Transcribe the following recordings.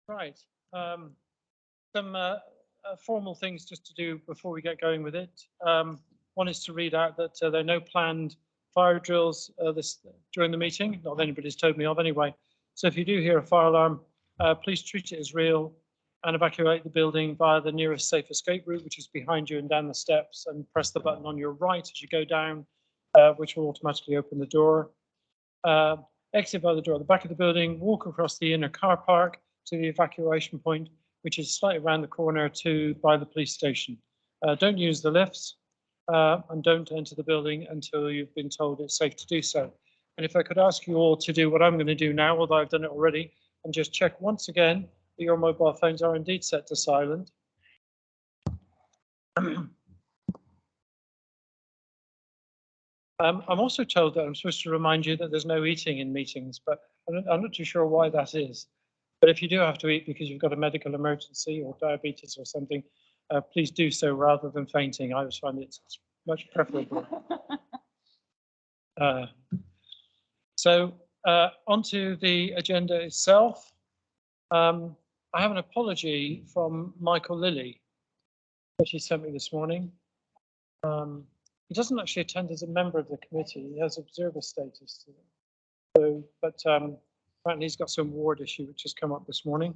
Right. Some formal things just to do before we get going with it. One is to read out that there are no planned fire drills during the meeting. Not that anybody's told me of anyway. So if you do hear a fire alarm, please treat it as real and evacuate the building via the nearest safe escape route, which is behind you and down the steps, and press the button on your right as you go down, which will automatically open the door. Exit by the door at the back of the building, walk across the inner car park to the evacuation point, which is slightly around the corner by the police station. Don't use the lifts and don't enter the building until you've been told it's safe to do so. And if I could ask you all to do what I'm going to do now, although I've done it already, and just check once again that your mobile phones are indeed set to silent. I'm also told that I'm supposed to remind you that there's no eating in meetings, but I'm not too sure why that is. But if you do have to eat because you've got a medical emergency or diabetes or something, please do so rather than fainting. I always find it's much preferable. So onto the agenda itself. I have an apology from Michael Lilly, which he sent me this morning. He doesn't actually attend as a member of the committee. He has observer status. So, but apparently he's got some ward issue which has come up this morning,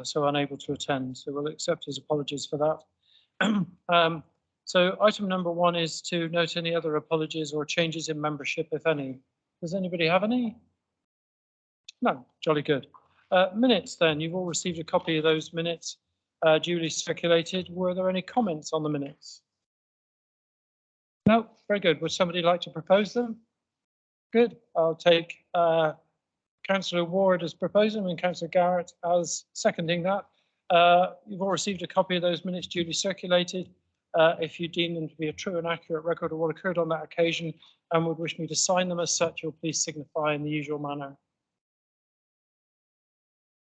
so unable to attend. So we'll accept his apologies for that. So item number 1 is to note any other apologies or changes in membership, if any. Does anybody have any? No, jolly good. Minutes then, you've all received a copy of those minutes duly circulated. Were there any comments on the minutes? No, very good. Would somebody like to propose them? Good. I'll take Councillor Ward as proposing and Councillor Garrett as seconding that. You've all received a copy of those minutes duly circulated. If you deem them to be a true and accurate record of what occurred on that occasion and would wish me to sign them as such, you'll please signify in the usual manner.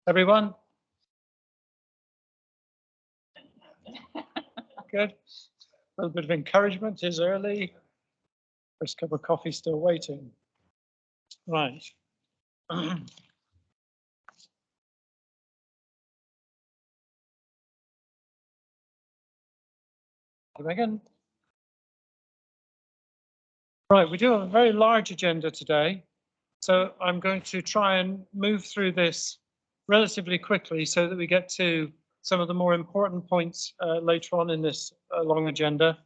Everyone? Good. A little bit of encouragement is early. First cup of coffee still waiting. Right. Megan? Right, we do have a very large agenda today, so I'm going to try and move through this relatively quickly so that we get to some of the more important points later on in this long agenda.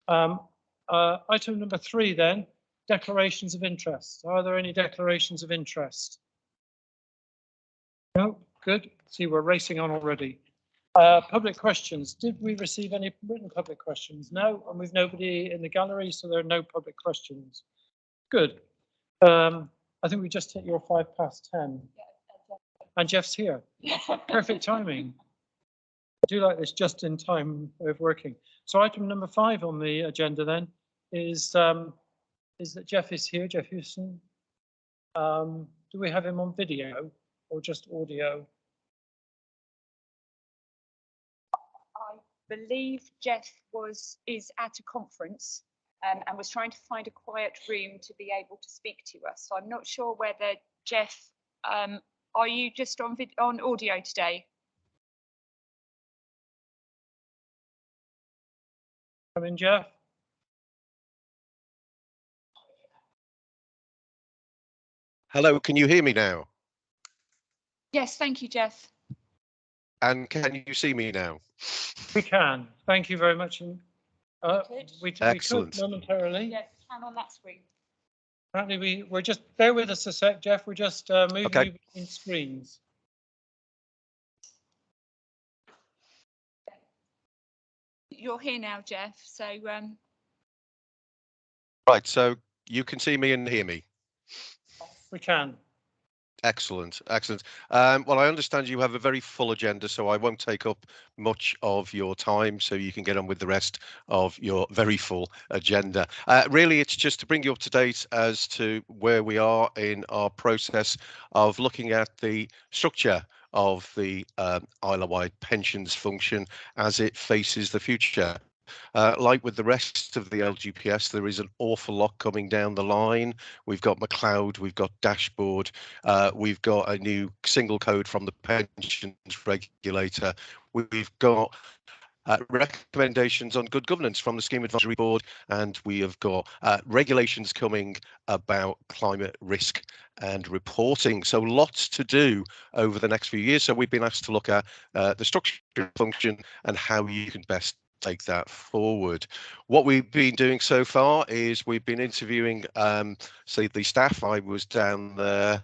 Item number 3 then, declarations of interest. Are there any declarations of interest? No, good. See, we're racing on already. Public questions. Did we receive any written public questions? No, and we've nobody in the gallery, so there are no public questions. Good. I think we just hit your 10:05. And Jeff's here. Perfect timing. I do like this just in time way of working. So item number 5 on the agenda then is that Jeff is here, Jeff Houston. Do we have him on video or just audio? I believe Jeff is at a conference and was trying to find a quiet room to be able to speak to us. So I'm not sure whether Jeff, are you just on audio today? Come in, Jeff. Hello, can you hear me now? Yes, thank you, Jeff. And can you see me now? We can. Thank you very much. We Excellent. could momentarily. Yes, can on that screen. Apparently we're just, bear with us a sec, Jeff. We're just moving you between screens. You're here now, Jeff. So Right, so you can see me and hear me. We can. Excellent, excellent. Well, I understand you have a very full agenda, so I won't take up much of your time, so you can get on with the rest of your very full agenda. Really, it's just to bring you up to date as to where we are in our process of looking at the structure of the Isle of Wight pensions function as it faces the future. Like with the rest of the LGPS, there is an awful lot coming down the line. We've got McLeod, we've got Dashboard, we've got a new single code from the pensions regulator. We've got recommendations on good governance from the Scheme Advisory Board, and we have got regulations coming about climate risk and reporting. So lots to do over the next few years. So we've been asked to look at the structure and function and how you can best take that forward. What we've been doing so far is we've been interviewing, say, the staff. I was down there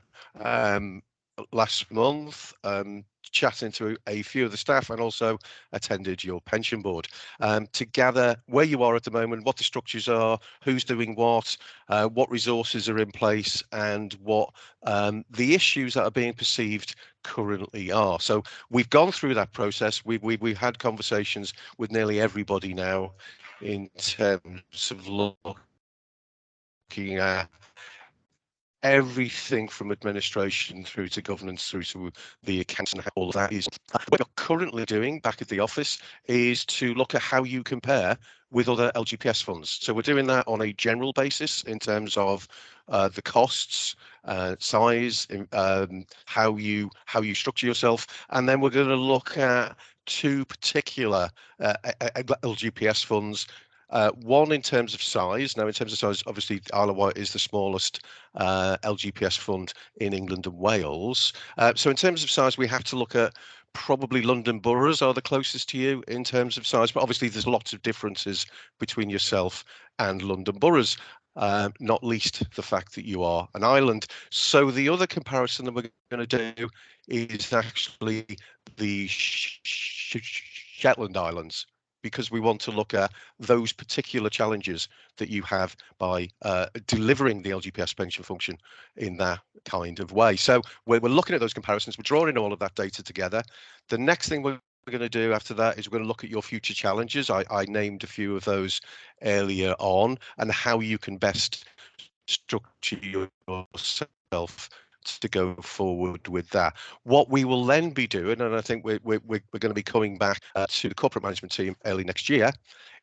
last month, chatting to a few of the staff, and also attended your pension board to gather where you are at the moment, what the structures are, who's doing what resources are in place, and what the issues that are being perceived currently are. So we've gone through that process. We've had conversations with nearly everybody now in terms of looking at everything from administration through to governance, through to the accounts, and how all of that is. What we're currently doing back at the office is to look at how you compare with other LGPS funds. So we're doing that on a general basis in terms of the costs, size, how you structure yourself, and then we're going to look at two particular LGPS funds. One in terms of size. Now, in terms of size, obviously, Isle of Wight is the smallest LGPS fund in England and Wales. So in terms of size, we have to look at probably London boroughs are the closest to you in terms of size, but obviously there's lots of differences between yourself and London boroughs, not least the fact that you are an island. So the other comparison that we're going to do is actually the Shetland Islands, because we want to look at those particular challenges that you have by delivering the LGPS pension function in that kind of way. So we're looking at those comparisons, we're drawing all of that data together. The next thing we're going to do after that is we're going to look at your future challenges. I named a few of those earlier on, and how you can best structure yourself to go forward with that. What we will then be doing, and I think we're going to be coming back to the corporate management team early next year,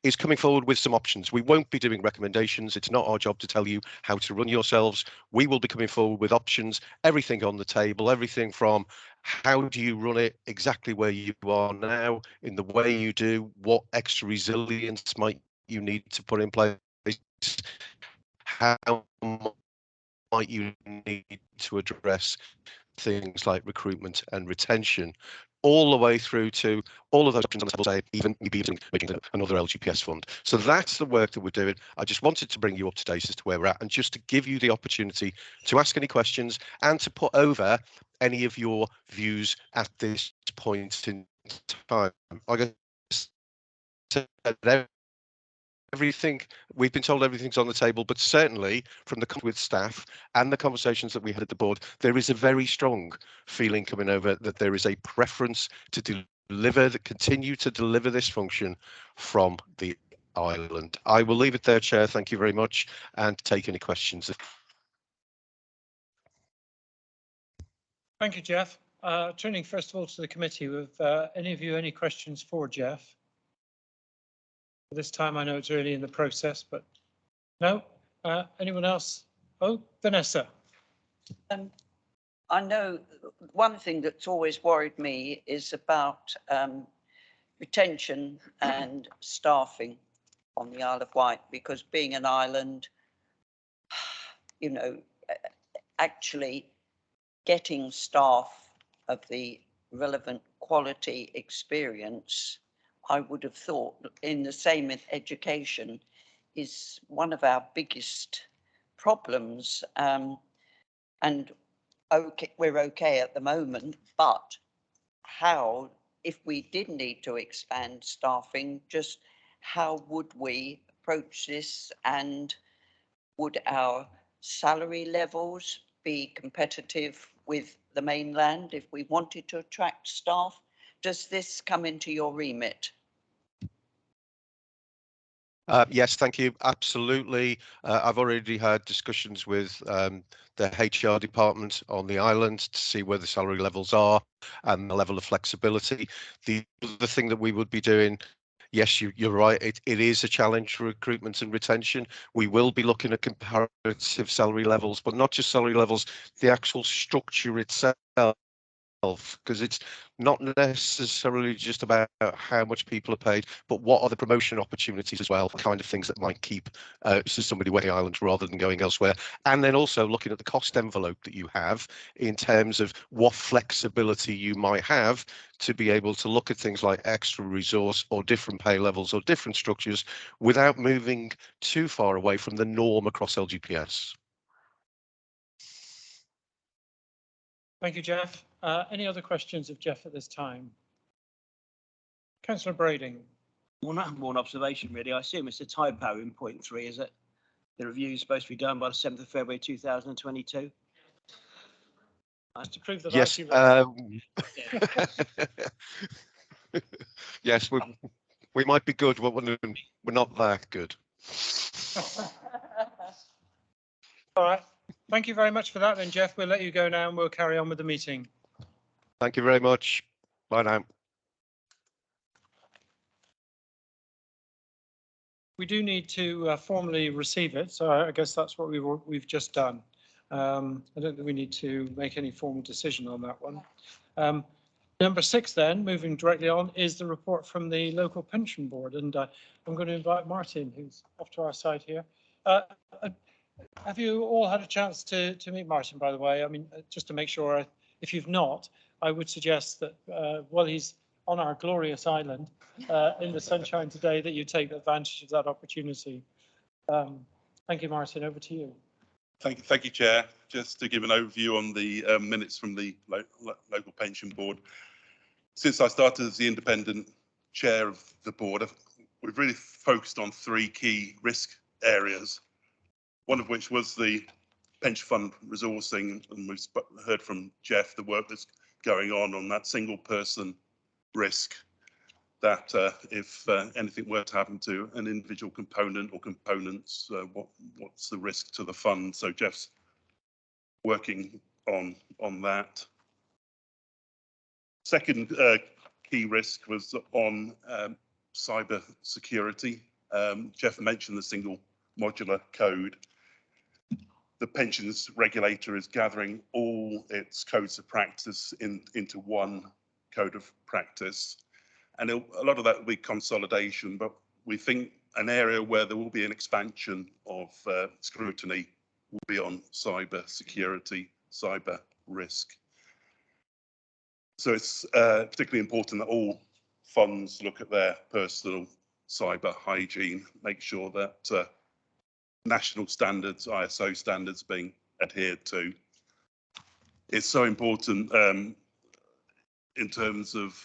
is coming forward with some options. We won't be doing recommendations. It's not our job to tell you how to run yourselves. We will be coming forward with options, everything on the table, everything from how do you run it exactly where you are now, in the way you do, what extra resilience might you need to put in place, how might you need to address things like recruitment and retention, all the way through to all of those options on the table, say even maybe making another LGPS fund. So that's the work that we're doing. I just wanted to bring you up to date as to where we're at, and just to give you the opportunity to ask any questions and to put over any of your views at this point in time. Like I said, everything we've been told, everything's on the table, but certainly from the with staff and the conversations that we had at the board, there is a very strong feeling coming over that there is a preference to continue to deliver this function from the island. I will leave it there, Chair. Thank you very much, and take any questions. Thank you, Jeff. Turning first of all to the committee, with any of you any questions for Jeff? This time I know it's early in the process, but no. Anyone else? Oh, Vanessa. I know one thing that's always worried me is about retention and staffing on the Isle of Wight, because being an island, you know, actually getting staff of the relevant quality experience, I would have thought, in the same in education, is one of our biggest problems. And okay, we're okay at the moment, but how, if we did need to expand staffing, just how would we approach this, and would our salary levels be competitive with the mainland if we wanted to attract staff? Does this come into your remit? Yes, thank you. Absolutely. I've already had discussions with the HR department on the island to see where the salary levels are and the level of flexibility. The other thing that we would be doing, yes, you're right. It is a challenge for recruitment and retention. We will be looking at comparative salary levels, but not just salary levels, the actual structure itself, because it's not necessarily just about how much people are paid, but what are the promotion opportunities as well, kind of things that might keep somebody working Ireland rather than going elsewhere. And then also looking at the cost envelope that you have in terms of what flexibility you might have to be able to look at things like extra resource or different pay levels or different structures without moving too far away from the norm across LGPS. Thank you, Jeff. Any other questions of Jeff at this time? Councillor Brading. One observation, really. I assume it's a typo in point 3, is it? The review is supposed to be done by the 7th of February 2022. To prove that Yes. Yes, we might be good, but we're not that good. All right. Thank you very much for that then, Jeff. We'll let you go now and we'll carry on with the meeting. Thank you very much. Bye now. We do need to formally receive it, so I guess that's what we've just done. I don't think we need to make any formal decision on that one. Number 6 then, moving directly on, is the report from the local pension board, and I'm going to invite Martin, who's off to our side here. Have you all had a chance to meet Martin, by the way? I mean, just to make sure, if you've not, I would suggest that while he's on our glorious island in the sunshine today, that you take advantage of that opportunity. Thank you, Martin. Over to you. Thank you, Chair. Just to give an overview on the minutes from the local pension board. Since I started as the independent chair of the board, we've really focused on 3 key risk areas. One of which was the pension fund resourcing, and we've heard from Jeff the work that's going on that single person risk, that if anything were to happen to an individual component or components, what's the risk to the fund? So Jeff's working on that. Second key risk was on cyber security. Jeff mentioned the single modular code. The pensions regulator is gathering all its codes of practice into one code of practice. And a lot of that will be consolidation, but we think an area where there will be an expansion of scrutiny will be on cyber security, cyber risk. So it's particularly important that all funds look at their personal cyber hygiene, make sure that national standards, ISO standards being adhered to. It's so important in terms of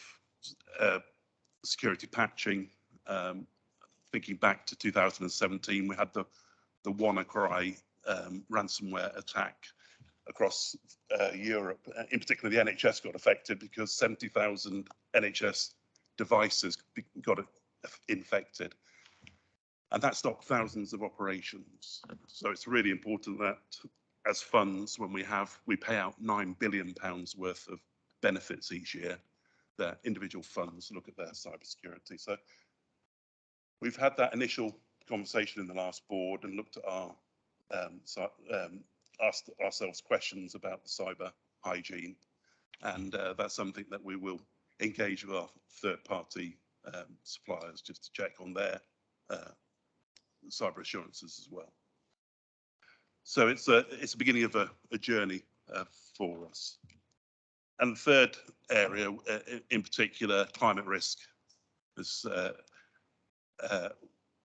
security patching. Thinking back to 2017, we had the WannaCry ransomware attack across Europe. In particular, the NHS got affected because 70,000 NHS devices got infected. And that stopped thousands of operations. So it's really important that as funds, when we pay out £9 billion worth of benefits each year, that individual funds look at their cybersecurity. So we've had that initial conversation in the last board and looked at asked ourselves questions about the cyber hygiene. And that's something that we will engage with our third-party suppliers just to check on their cyber assurances as well. So it's a beginning of a journey for us. And the third area, in particular, climate risk. Is,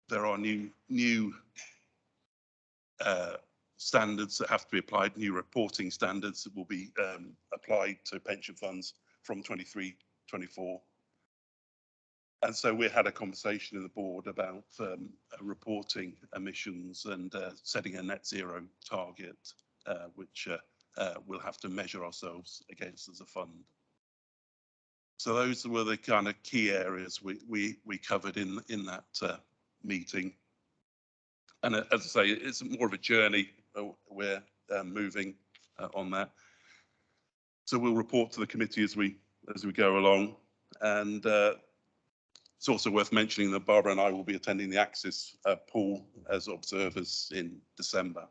there are new standards that have to be applied, new reporting standards that will be applied to pension funds from 23-24. And so we had a conversation in the board about reporting emissions and setting a net zero target, which we'll have to measure ourselves against as a fund. So those were the kind of key areas we covered in that meeting. And as I say, it's more of a journey. We're moving on that. So we'll report to the committee as we go along. And It's also worth mentioning that Barbara and I will be attending the Axis pool as observers in December.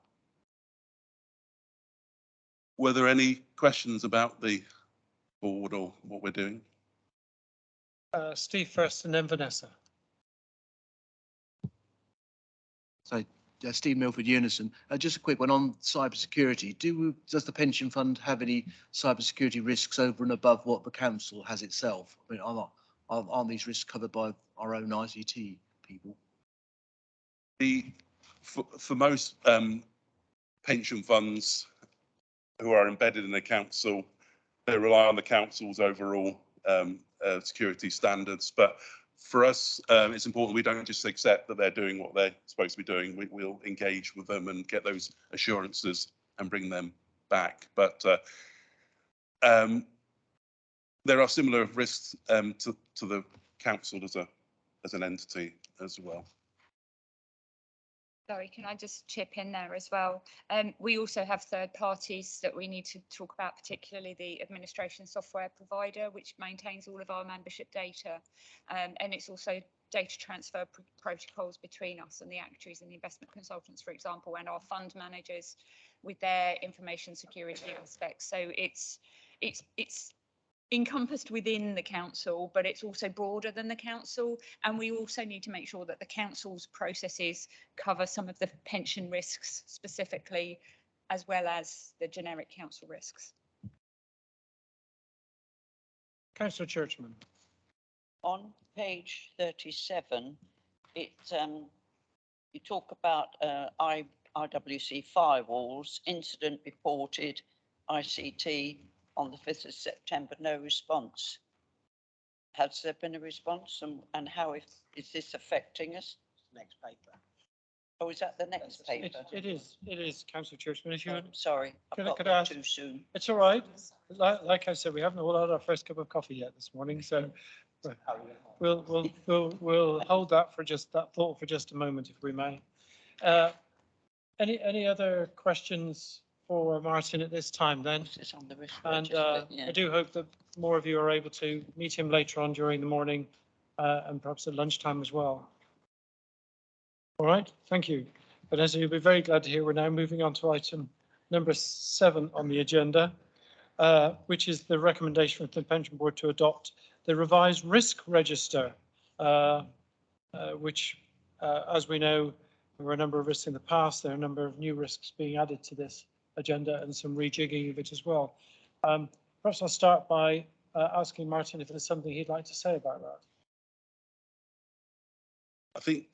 Were there any questions about the board or what we're doing? Steve first and then Vanessa. So, Steve Milford, Unison. Just a quick one on cybersecurity. Does the pension fund have any cybersecurity risks over and above what the council has itself? I mean, aren't these risks covered by our own ICT people? For most pension funds who are embedded in the council, they rely on the council's overall security standards. But for us, it's important we don't just accept that they're doing what they're supposed to be doing. We'll engage with them and get those assurances and bring them back. But there are similar risks to the council as an entity as well. Sorry, can I just chip in there as well? We also have third parties that we need to talk about, particularly the administration software provider, which maintains all of our membership data. And it's also data transfer protocols between us and the actuaries and the investment consultants, for example, and our fund managers with their information security aspects. So it's encompassed within the council, but it's also broader than the council. And we also need to make sure that the council's processes cover some of the pension risks specifically, as well as the generic council risks. Councillor Churchman. On page 37, you talk about IWC firewalls, incident reported, ICT, on the 5th of September, no response. Has there been a response, and how is this affecting us? Next paper. Oh, is that the next paper? It is, Councillor Churchman. If you would, Sorry, I could got I there ask- too soon. it's all right. Like I said, we haven't all had our first cup of coffee yet this morning, so we'll hold that thought for just a moment, if we may. Any other questions for Martin at this time then? It's on the risk And register, yeah. I do hope that more of you are able to meet him later on during the morning and perhaps at lunchtime as well. All right, thank you. But as you'll be very glad to hear, we're now moving on to item number 7 on the agenda, which is the recommendation from the Pension Board to adopt the revised risk register, which, as we know, there were a number of risks in the past. There are a number of new risks being added to this agenda and some rejigging of it as well. Perhaps I'll start by asking Martin if there's something he'd like to say about that. I think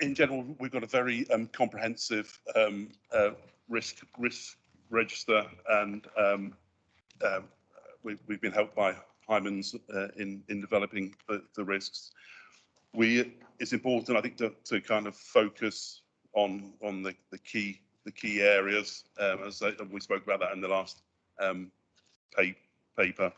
in general, we've got a very comprehensive risk register, and we've been helped by Hyman's in developing the risks. It's important, I think, to kind of focus on the key areas, as we spoke about that in the last paper.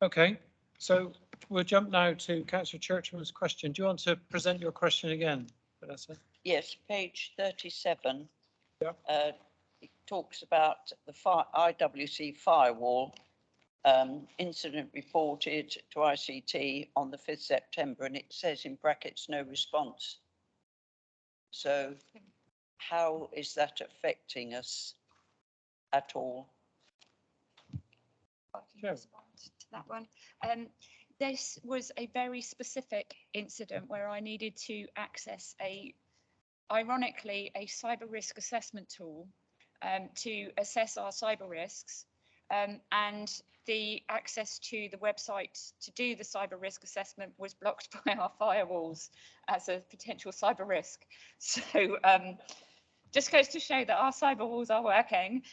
Okay, so we'll jump now to Councillor Churchman's question. Do you want to present your question again, Vanessa? Yes, page 37. Yeah. It talks about the IWC firewall incident reported to ICT on the 5th September, and it says in brackets, no response. So how is that affecting us at all? I can Sure. respond to that one. This was a very specific incident where I needed to access ironically, a cyber risk assessment tool to assess our cyber risks, and the access to the website to do the cyber risk assessment was blocked by our firewalls as a potential cyber risk. So just goes to show that our cyber walls are working.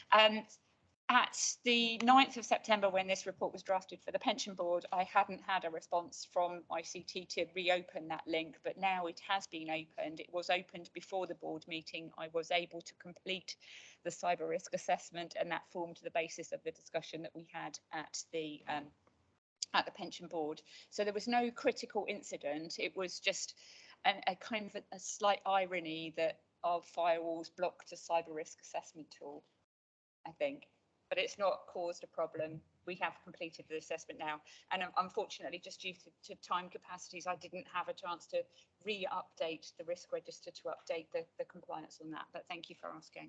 At the 9th of September, when this report was drafted for the Pension Board, I hadn't had a response from ICT to reopen that link, but now it has been opened. It was opened before the board meeting. I was able to complete the cyber risk assessment, and that formed the basis of the discussion that we had at the Pension Board. So there was no critical incident. It was just a kind of a slight irony that of firewalls blocked a cyber risk assessment tool, I think, but it's not caused a problem. We have completed the assessment now, and unfortunately, just due to time capacities, I didn't have a chance to re-update the risk register to update the compliance on that, but thank you for asking.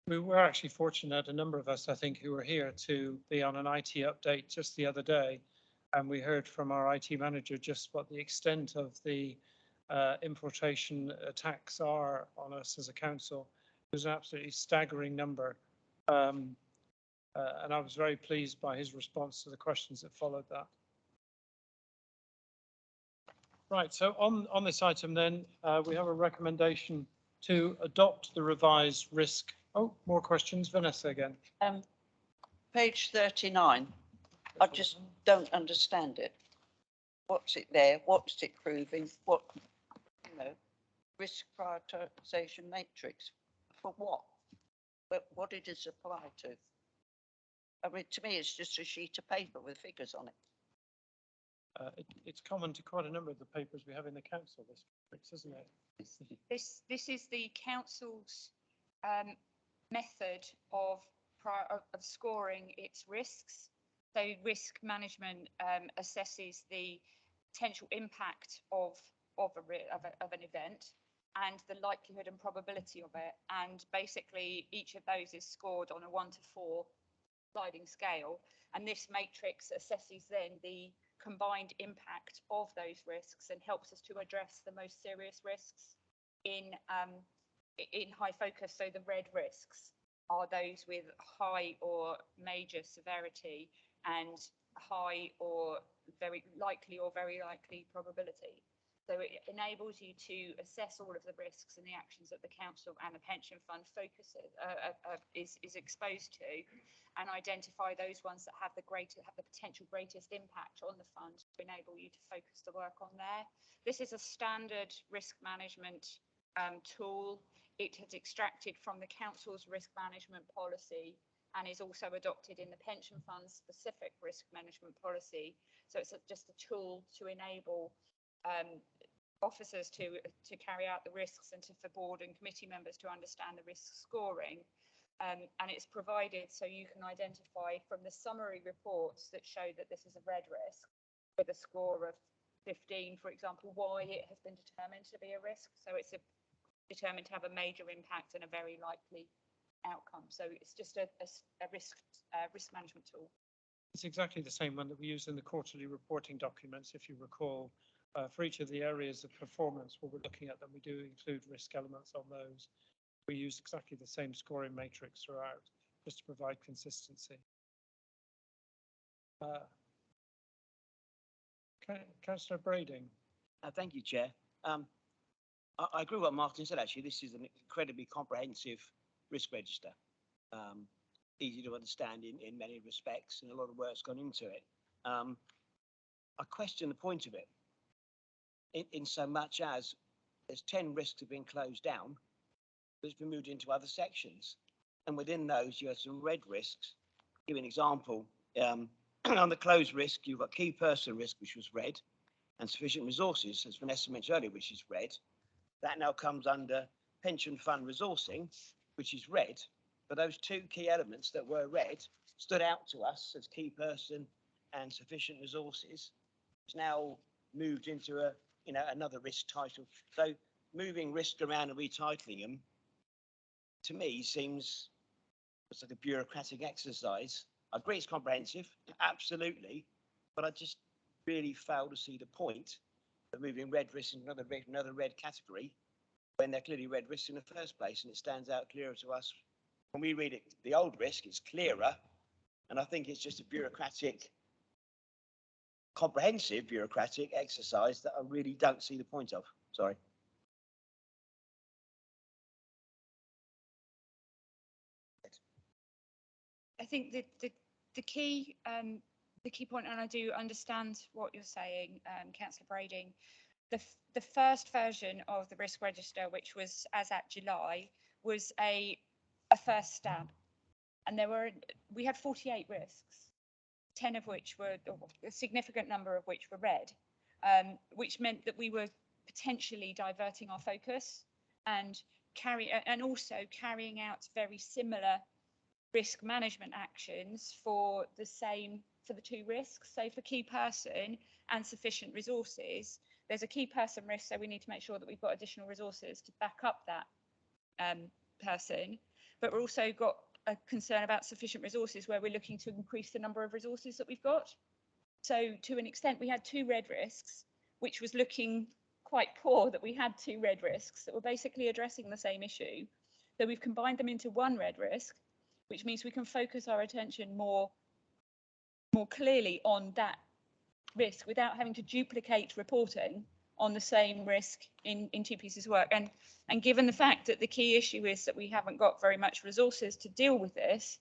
We were actually fortunate, a number of us, I think, who were here to be on an IT update just the other day. And we heard from our IT manager just what the extent of the infiltration attacks are on us as a council. It was an absolutely staggering number. And I was very pleased by his response to the questions that followed that. Right, so on this item then, we have a recommendation to adopt the revised risk. Oh, more questions. Vanessa again. Page 39. I just don't understand it. What's it there? What's it proving? What, risk prioritization matrix for what? But what it is applied to? I mean, to me, it's just a sheet of paper with figures on it. It's common to quite a number of the papers we have in the council, this, isn't it? This is the council's method of scoring its risks. So risk management assesses the potential impact of an event and the likelihood and probability of it. And basically, each of those is scored on a 1 to 4 sliding scale. And this matrix assesses then the combined impact of those risks and helps us to address the most serious risks in high focus. So the red risks are those with high or major severity and high or very likely probability. So it enables you to assess all of the risks and the actions that the council and the pension fund is exposed to, and identify those ones that have the potential greatest impact on the fund to enable you to focus the work on there. This is a standard risk management tool. It has extracted from the council's risk management policy and is also adopted in the pension fund's specific risk management policy. So it's just a tool to enable officers to carry out the risks and for board and committee members to understand the risk scoring. And it's provided so you can identify from the summary reports that show that this is a red risk with a score of 15, for example, why it has been determined to be a risk. So it's determined to have a major impact and a very likely outcome. So it's just a risk management tool. It's exactly the same one that we use in the quarterly reporting documents, if you recall. For each of the areas of performance, what we're looking at, then we do include risk elements on those. We use exactly the same scoring matrix throughout, just to provide consistency. Councillor Brading. Thank you, Chair. I agree with what Martin said, actually. This is an incredibly comprehensive risk register. Easy to understand in many respects, and a lot of work's gone into it. I question the point of it. In so much as there's 10 risks have been closed down, that's been moved into other sections. And within those, you have some red risks. I'll give you an example. On the closed risk, you've got key person risk, which was red, and sufficient resources, as Vanessa mentioned earlier, which is red. That now comes under pension fund resourcing, which is red. But those two key elements that were red stood out to us as key person and sufficient resources. It's now moved into another risk title. So moving risk around and retitling them, to me, seems it's like a bureaucratic exercise. I agree it's comprehensive, absolutely, but I just really fail to see the point of moving red risk into another red category when they're clearly red risks in the first place, and it stands out clearer to us. When we read it, the old risk is clearer, and I think it's just a comprehensive bureaucratic exercise that I really don't see the point of. Sorry. I think the key point, and I do understand what you're saying, Councillor Brading. The first version of the risk register, which was as at July, was a first stab, and we had 48 risks, 10 of which were, a significant number of which were red, which meant that we were potentially diverting our focus and also carrying out very similar risk management actions for the two risks. So for key person and sufficient resources, there's a key person risk, so we need to make sure that we've got additional resources to back up that person. But we're also got a concern about sufficient resources where we're looking to increase the number of resources that we've got. So to an extent, we had two red risks, which was looking quite poor that we had two red risks that were basically addressing the same issue. So we've combined them into one red risk, which means we can focus our attention more clearly on that risk without having to duplicate reporting on the same risk in two pieces of work. And given the fact that the key issue is that we haven't got very much resources to deal with this,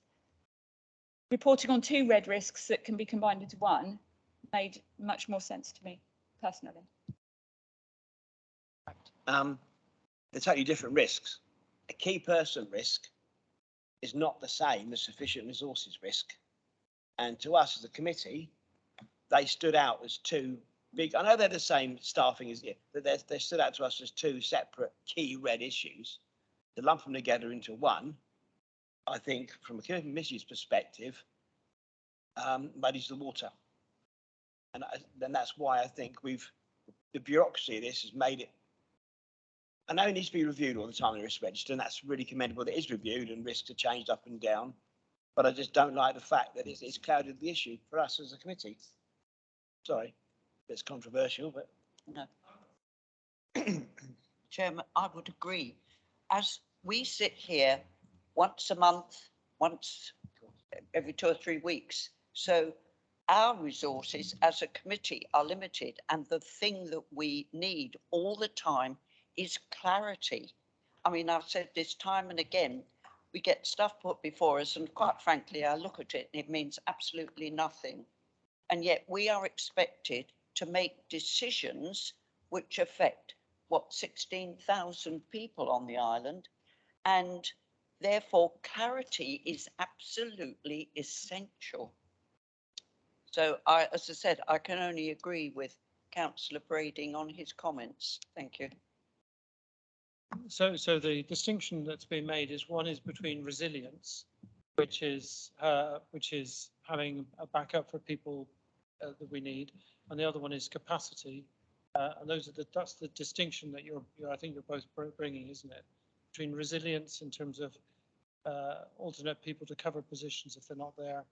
reporting on two red risks that can be combined into one made much more sense to me personally. They're totally different risks. A key person risk is not the same as sufficient resources risk. And to us as a committee, they stood out as two big, I know they're the same staffing as you, but they stood out to us as two separate key red issues. To lump them together into one, I think from a committee's perspective, muddies the water. And then that's why I think the bureaucracy of this has made it, I know it needs to be reviewed all the time in the risk register, and that's really commendable that it is reviewed and risks are changed up and down. But I just don't like the fact that it's clouded the issue for us as a committee. Sorry, it's controversial, but No. Chairman, I would agree. As we sit here once a month, once every 2 or 3 weeks, so our resources as a committee are limited, and the thing that we need all the time is clarity. I mean, I've said this time and again, we get stuff put before us, and quite frankly, I look at it and it means absolutely nothing. And yet we are expected to make decisions which affect, 16,000 people on the island. And therefore, clarity is absolutely essential. So as I said, I can only agree with Councillor Brading on his comments. Thank you. So the distinction that's been made is one is between resilience, which is having a backup for people that we need, and the other one is capacity. And that's the distinction that I think you're both bringing, isn't it? Between resilience in terms of alternate people to cover positions if they're not there,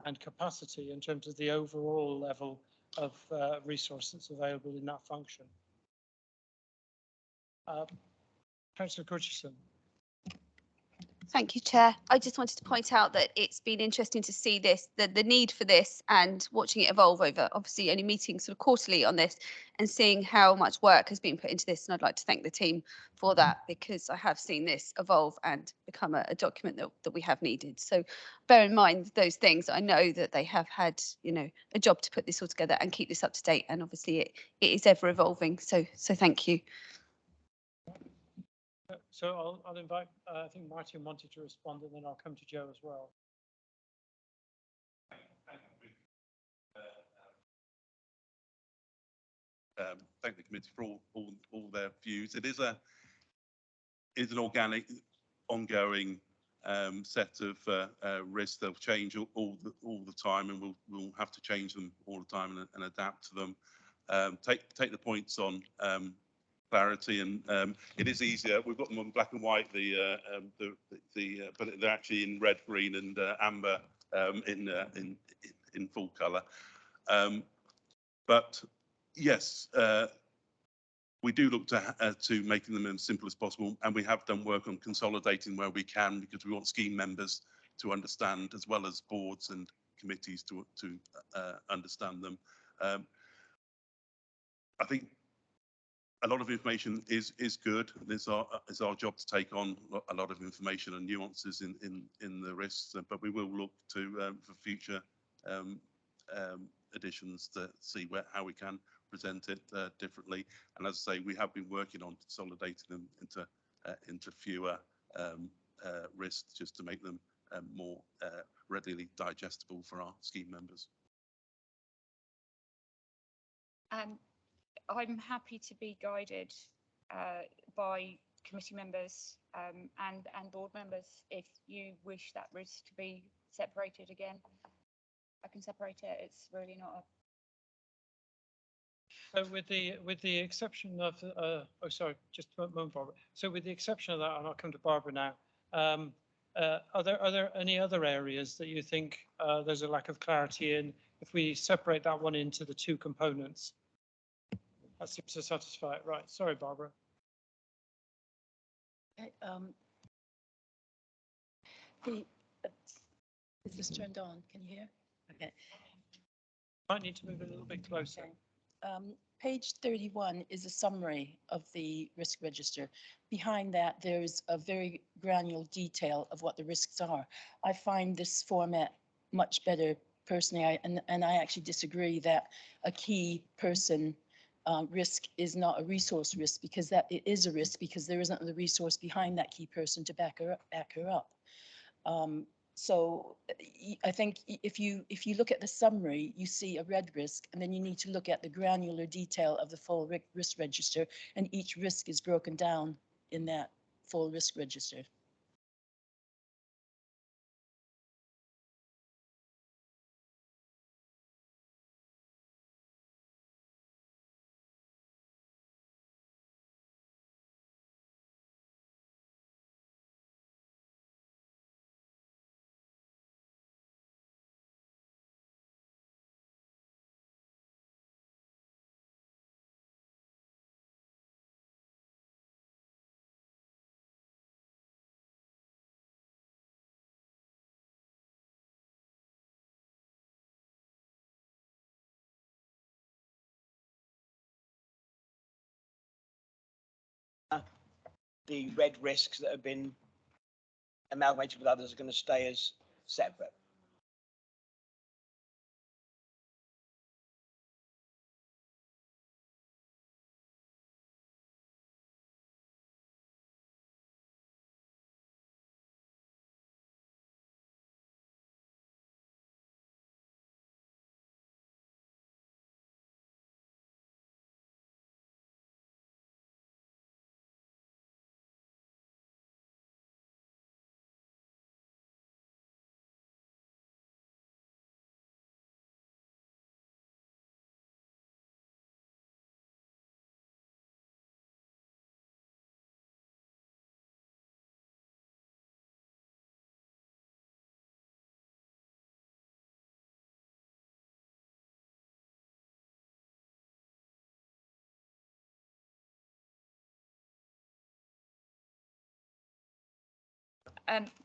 and capacity in terms of the overall level of resources available in that function. Councillor Curchison. Thank you, Chair. I just wanted to point out that it's been interesting to see the need for this and watching it evolve over obviously only meeting sort of quarterly on this and seeing how much work has been put into this. And I'd like to thank the team for that, because I have seen this evolve and become a document that we have needed. So bear in mind those things. I know that they have had, a job to put this all together and keep this up to date. And obviously it is ever evolving. So thank you. So I'll invite, I think Martin wanted to respond, and then I'll come to Joe as well. Thank the committee for all their views. It is an organic, ongoing set of risks. They'll change all the time, and we'll have to change them all the time and adapt to them. Take the points on clarity, and it is easier. We've got them on black and white, but they're actually in red, green, and amber in full colour. But yes, we do look to making them as simple as possible, and we have done work on consolidating where we can, because we want scheme members to understand, as well as boards and committees to understand them. I think a lot of information is good. It's our job to take on a lot of information and nuances in the risks, but we will look to for future editions to see how we can present it differently. And as I say, we have been working on consolidating them into fewer risks, just to make them more readily digestible for our scheme members. I'm happy to be guided by committee members and board members, if you wish that risk to be separated again, I can separate it. It's really not a. So with the exception of, oh, sorry, just a moment, Barbara. So with the exception of that, and I'll come to Barbara now, are there any other areas that you think there's a lack of clarity in if we separate that one into the two components? That seems to satisfy it. Right. Sorry, Barbara. Okay, is this turned on? Can you hear? Okay. Might need to move a little bit closer. Okay. Page 31 is a summary of the risk register. Behind that, there is a very granular detail of what the risks are. I find this format much better personally, and I actually disagree that a key person risk is not a resource risk, because that it is a risk because there isn't the resource behind that key person to back her up. So I think if you look at the summary, you see a red risk, and then you need to look at the granular detail of the full risk register, and each risk is broken down in that full risk register. The red risks that have been amalgamated with others are going to stay as separate.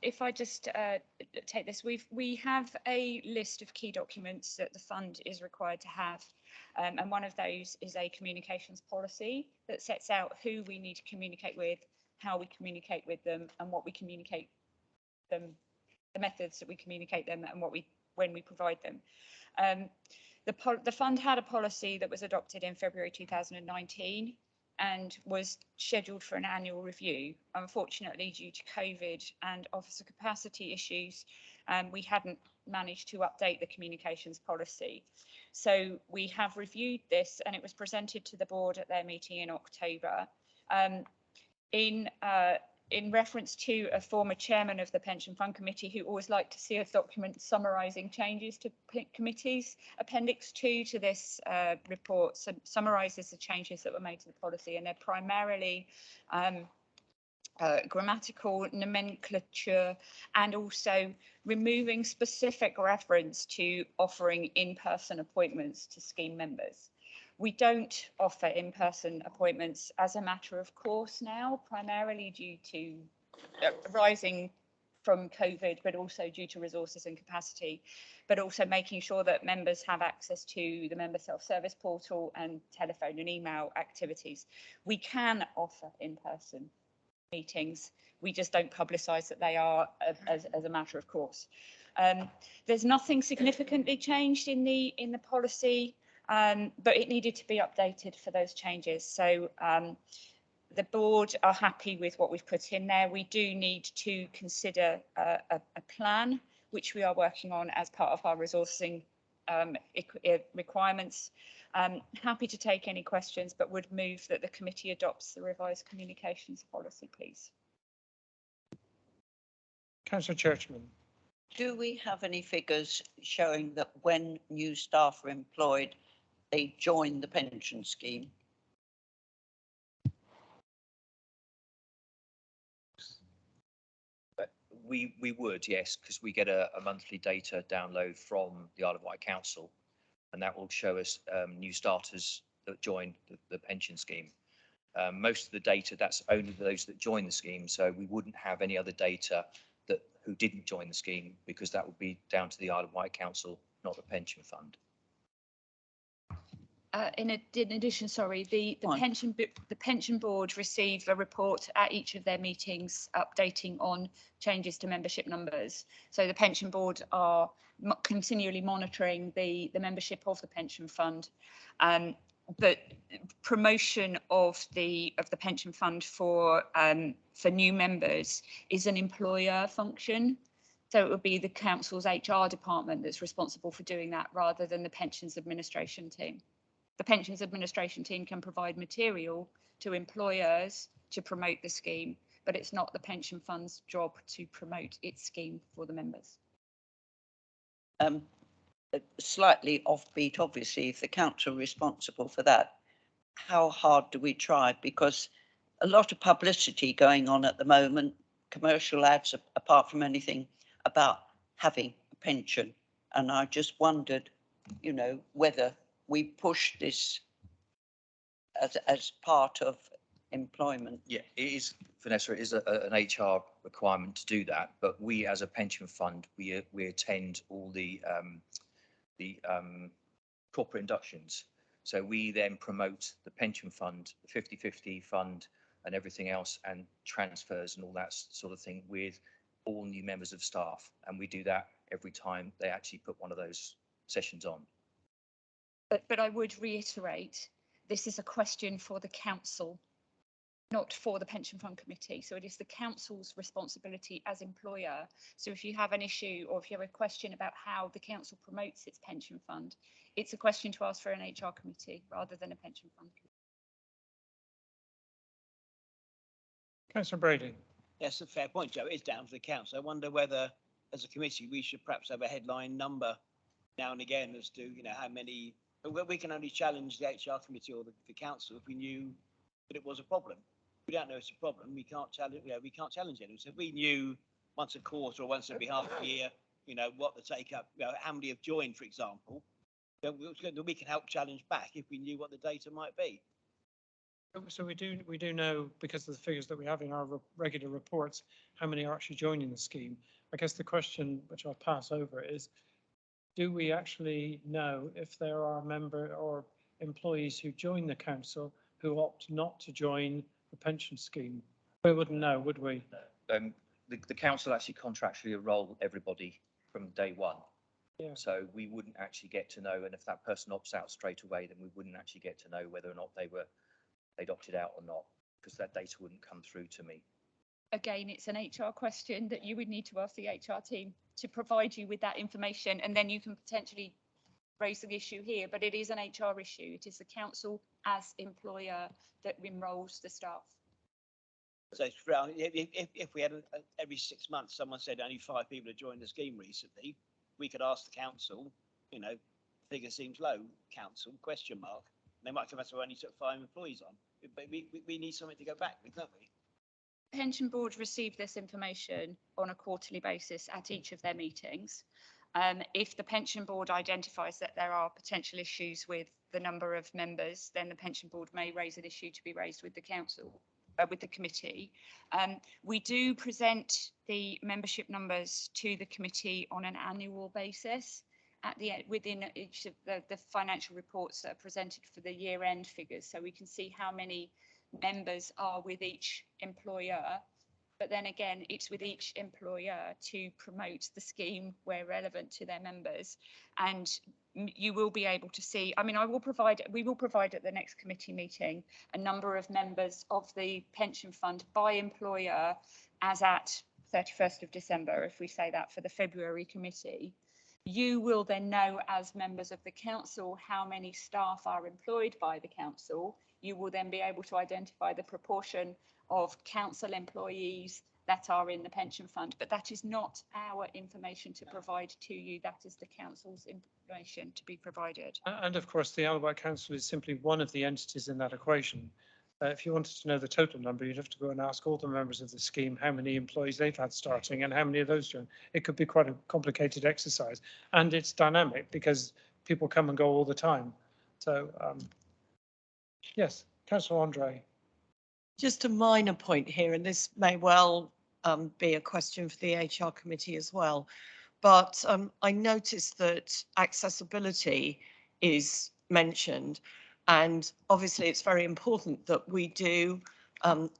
If I just take this, we have a list of key documents that the fund is required to have, and one of those is a communications policy that sets out who we need to communicate with, how we communicate with them, and what we communicate them, the methods that we communicate them, and when we provide them. The fund had a policy that was adopted in February 2019. And was scheduled for an annual review. Unfortunately, due to COVID and officer capacity issues, we hadn't managed to update the communications policy. So we have reviewed this, and it was presented to the board at their meeting in October. In reference to a former chairman of the Pension Fund Committee who always liked to see a document summarising changes to committees, Appendix 2 to this report summarises the changes that were made to the policy, and they're primarily grammatical, nomenclature, and also removing specific reference to offering in-person appointments to scheme members. We don't offer in-person appointments as a matter of course now, primarily due to rising from COVID, but also due to resources and capacity, but also making sure that members have access to the member self-service portal and telephone and email activities. We can offer in-person meetings. We just don't publicise that they are as a matter of course. There's nothing significantly changed in the policy. But it needed to be updated for those changes. So the board are happy with what we've put in there. We do need to consider a plan, which we are working on as part of our resourcing requirements. Happy to take any questions, but would move that the committee adopts the revised communications policy, please. Councillor Churchman. Do we have any figures showing that when new staff are employed, they join the pension scheme? We would, yes, because we get a monthly data download from the Isle of Wight Council, and that will show us new starters that join the pension scheme. Most of the data, that's only those that join the scheme, so we wouldn't have any other data that who didn't join the scheme, because that would be down to the Isle of Wight Council, not the pension fund. In addition, sorry, the pension board receive a report at each of their meetings updating on changes to membership numbers. So the pension board are continually monitoring the membership of the pension fund. But promotion of the pension fund for new members is an employer function. So it would be the council's HR department that's responsible for doing that, rather than the pensions administration team. The pensions administration team can provide material to employers to promote the scheme, but it's not the pension fund's job to promote its scheme for the members. Slightly offbeat, obviously, if the council are responsible for that, how hard do we try? Because a lot of publicity going on at the moment, commercial ads, apart from anything, about having a pension. And I just wondered, you know, whether we push this as part of employment. Yeah, it is, Vanessa, it is an HR requirement to do that, but we as a pension fund, we attend all the corporate inductions. So we then promote the pension fund, the 50-50 fund and everything else, and transfers and all that sort of thing with all new members of staff. And we do that every time they actually put one of those sessions on. But I would reiterate, this is a question for the council, not for the pension fund committee. So it is the council's responsibility as employer. So if you have an issue, or if you have a question about how the council promotes its pension fund, it's a question to ask for an HR committee rather than a pension fund committee. Councillor Brady. Yes, a fair point, Joe. It is down to the council. I wonder whether, as a committee, we should perhaps have a headline number now and again as to, you know, how many. We can only challenge the HR committee or the council if we knew that it was a problem. If we don't know it's a problem, we can't challenge. You know, we can't challenge it. So if we knew once a quarter or once every half a year, you know, what the take up, you know, how many have joined, for example, then we can help challenge back if we knew what the data might be. So we do know, because of the figures that we have in our regular reports, how many are actually joining the scheme. I guess the question, which I'll pass over, is, do we actually know if there are member or employees who join the council who opt not to join the pension scheme? We wouldn't know, would we? The council actually contractually enrol everybody from day one. Yeah. So we wouldn't actually get to know, and if that person opts out straight away, then we wouldn't actually get to know whether or not they'd opted out or not, because that data wouldn't come through to me. Again, it's an HR question that you would need to ask the HR team to provide you with that information, and then you can potentially raise the issue here, but it is an HR issue. It is the council as employer that enrolls the staff. So if we had every 6 months, someone said only 5 people have joined the scheme recently, we could ask the council, you know, figure seems low, council, question mark. They might come up with only took 5 employees on, but we need something to go back with, don't we? Pension board receive this information on a quarterly basis at each of their meetings. If the pension board identifies that there are potential issues with the number of members, then the pension board may raise an issue to be raised with the council, with the committee. We do present the membership numbers to the committee on an annual basis within each of the financial reports that are presented for the year-end figures, so we can see how many members are with each employer. But then again, it's with each employer to promote the scheme where relevant to their members. And you will be able to see, I mean, we will provide at the next committee meeting a number of members of the pension fund by employer as at 31st of December, if we say that for the February committee. You will then know, as members of the council, how many staff are employed by the council. You will then be able to identify the proportion of council employees that are in the pension fund, but that is not our information to provide to you. That is the council's information to be provided. And of course, the Isle of Wight Council is simply one of the entities in that equation. If you wanted to know the total number, you'd have to go and ask all the members of the scheme how many employees they've had starting and how many of those join. It could be quite a complicated exercise, and it's dynamic because people come and go all the time. So, yes, Councillor Andre. Just a minor point here, and this may well be a question for the HR committee as well. But I noticed that accessibility is mentioned, and obviously it's very important that we do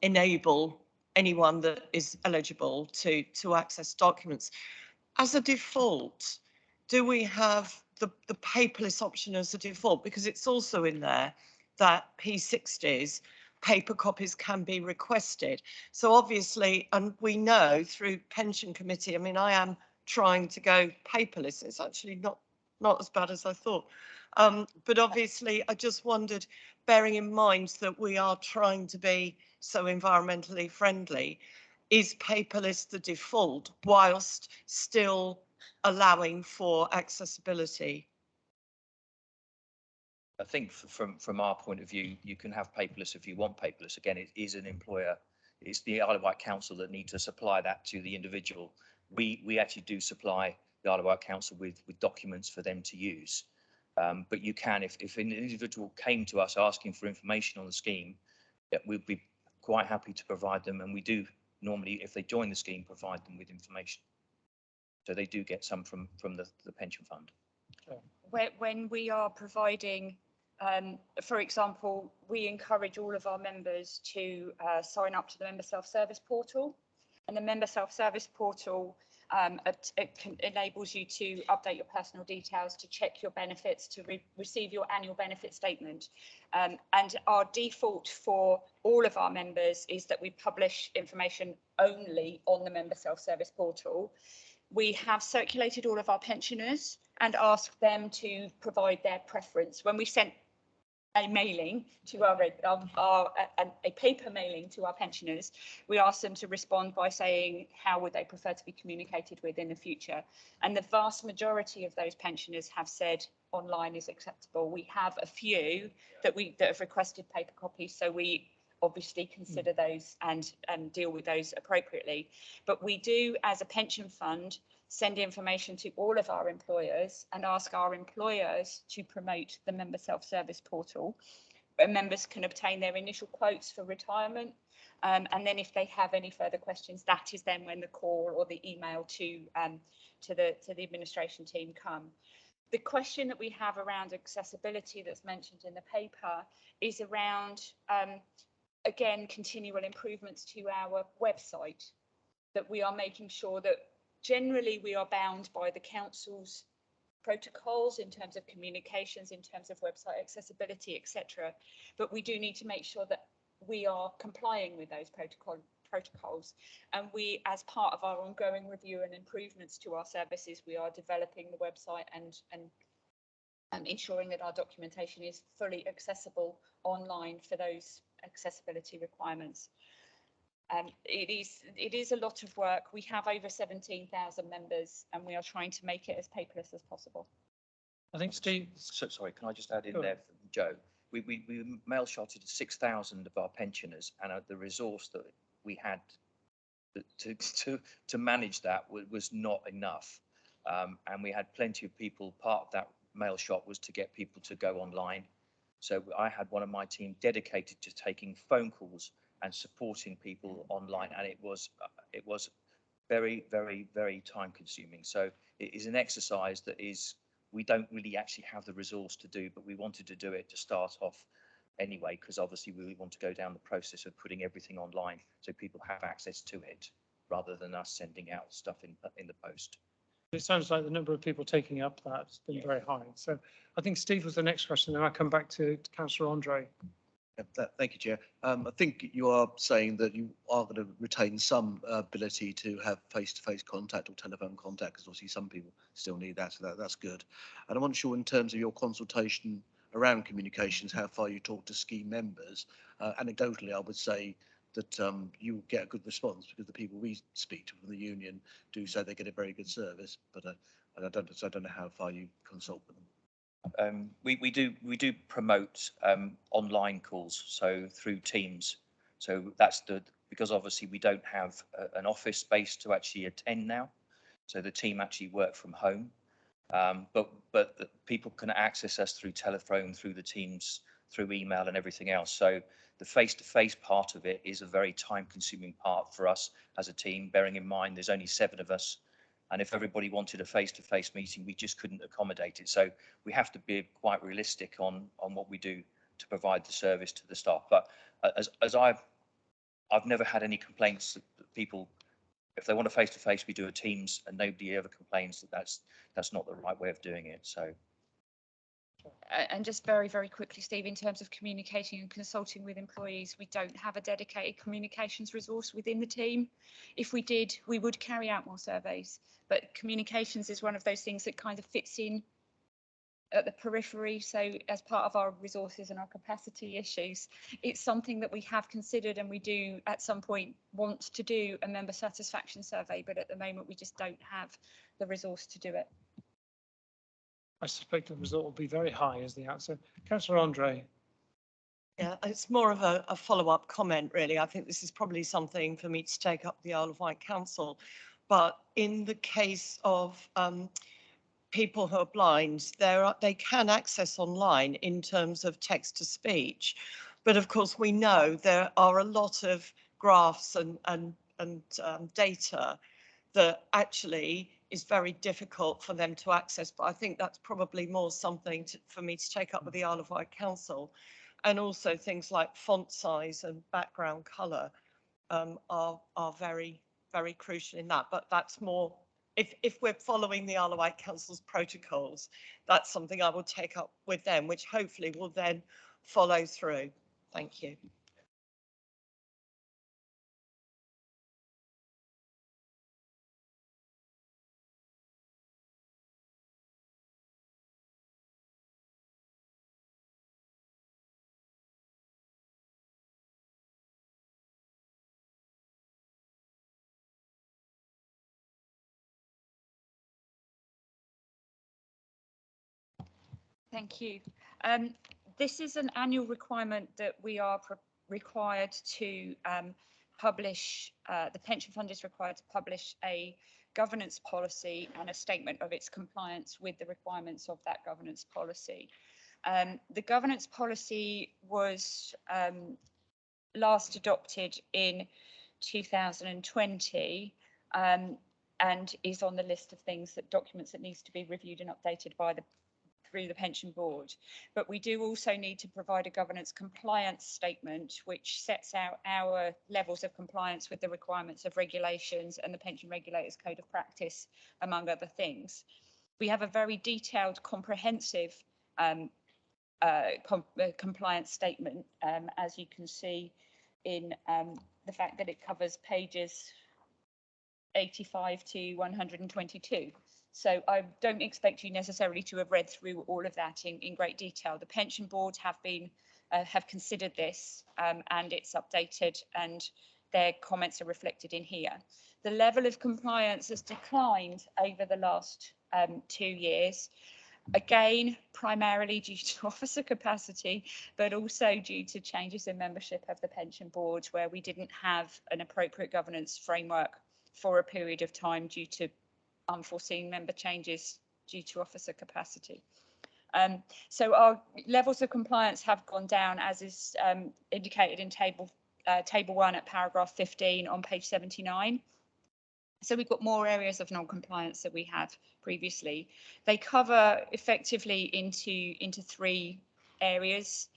enable anyone that is eligible to access documents. As a default, do we have the paperless option as a default? Because it's also in there that P60s, paper copies can be requested. So obviously, and we know through pension committee, I mean, I am trying to go paperless. It's actually not as bad as I thought. But obviously, I just wondered, bearing in mind that we are trying to be so environmentally friendly, is paperless the default whilst still allowing for accessibility? I think from our point of view, you can have paperless if you want paperless. Again, it is an employer. It's the Isle of Wight Council that need to supply that to the individual. We actually do supply the Isle of Wight Council with documents for them to use. But you can, if an individual came to us asking for information on the scheme, we'd be quite happy to provide them. And we do normally, if they join the scheme, provide them with information. So they do get some from the pension fund. When we are providing, for example, we encourage all of our members to sign up to the member self-service portal, and the member self-service portal enables you to update your personal details, to check your benefits, to receive your annual benefit statement. And our default for all of our members is that we publish information only on the member self-service portal. We have circulated all of our pensioners and asked them to provide their preference. When we sent a mailing to a paper mailing to our pensioners, we asked them to respond by saying how would they prefer to be communicated with in the future. And the vast majority of those pensioners have said online is acceptable. We have a few that have requested paper copies, so we obviously consider those and deal with those appropriately. But we do, as a pension fund, send information to all of our employers and ask our employers to promote the member self-service portal, where members can obtain their initial quotes for retirement. And then if they have any further questions, that is then when the call or the email to the administration team come. The question that we have around accessibility that's mentioned in the paper is around, again, continual improvements to our website, that we are making sure that generally we are bound by the council's protocols in terms of communications, in terms of website accessibility, etc. But we do need to make sure that we are complying with those protocols. And we, as part of our ongoing review and improvements to our services, we are developing the website and ensuring that our documentation is fully accessible online for those accessibility requirements. It is a lot of work. We have over 17,000 members and we are trying to make it as paperless as possible. I think Steve. So sorry, can I just add in there, Joe? We mail shotted 6,000 of our pensioners, and the resource that we had to manage that was not enough. And we had plenty of people. Part of that mail shot was to get people to go online. So I had one of my team dedicated to taking phone calls and supporting people online, and it was very, very, very time consuming. So it is an exercise that we don't really actually have the resource to do, but we wanted to do it to start off anyway, because obviously we want to go down the process of putting everything online so people have access to it rather than us sending out stuff in the post. It sounds like the number of people taking up that has been very high. So I think Steve was the next question, then I'll come back to Councillor Andre. Thank you, Chair. I think you are saying that you are going to retain some ability to have face-to-face contact or telephone contact, because obviously some people still need that, so that's good. And I'm not sure in terms of your consultation around communications, how far you talk to scheme members. Anecdotally, I would say that you get a good response, because the people we speak to from the union do say they get a very good service, but I don't know how far you consult with them. We do promote online calls, so through Teams. So that's because obviously we don't have an office space to actually attend now. So the team actually work from home, but the people can access us through telephone, through the Teams, through email and everything else. So the face-to-face part of it is a very time-consuming part for us as a team, bearing in mind there's only 7 of us. And if everybody wanted a face-to-face meeting, we just couldn't accommodate it. So we have to be quite realistic on what we do to provide the service to the staff. But as I've never had any complaints that people, if they want a face-to-face, we do a Teams, and nobody ever complains that that's not the right way of doing it. So. And just very, very quickly, Steve, in terms of communicating and consulting with employees, we don't have a dedicated communications resource within the team. If we did, we would carry out more surveys, but communications is one of those things that kind of fits in at the periphery. So as part of our resources and our capacity issues, it's something that we have considered, and we do at some point want to do a member satisfaction survey, but at the moment we just don't have the resource to do it. I suspect the result will be very high as the answer. Councillor Andre. Yeah, it's more of a follow-up comment, really. I think this is probably something for me to take up with the Isle of Wight Council. But in the case of people who are blind, they can access online in terms of text to speech. But of course, we know there are a lot of graphs and data that actually is very difficult for them to access. But I think that's probably more something for me to take up with the Isle of Wight Council. And also things like font size and background colour are very, very crucial in that. But that's more, if we're following the Isle of Wight Council's protocols, that's something I will take up with them, which hopefully will then follow through. Thank you. Thank you. This is an annual requirement that we are required to publish. The pension fund is required to publish a governance policy and a statement of its compliance with the requirements of that governance policy. The governance policy was last adopted in 2020 and is on the list of documents that needs to be reviewed and updated by through the pension board. But we do also need to provide a governance compliance statement which sets out our levels of compliance with the requirements of regulations and the Pension Regulators Code of Practice, among other things. We have a very detailed, comprehensive compliance statement, as you can see in the fact that it covers pages 85 to 122. So I don't expect you necessarily to have read through all of that in great detail. The pension board have considered this and it's updated, and their comments are reflected in here. The level of compliance has declined over the last 2 years. Again, primarily due to officer capacity, but also due to changes in membership of the pension board, where we didn't have an appropriate governance framework for a period of time due to unforeseen member changes due to officer capacity. So our levels of compliance have gone down, as is indicated in table 1 at paragraph 15 on page 79. So we've got more areas of non-compliance that we had previously. They cover effectively into 3 areas: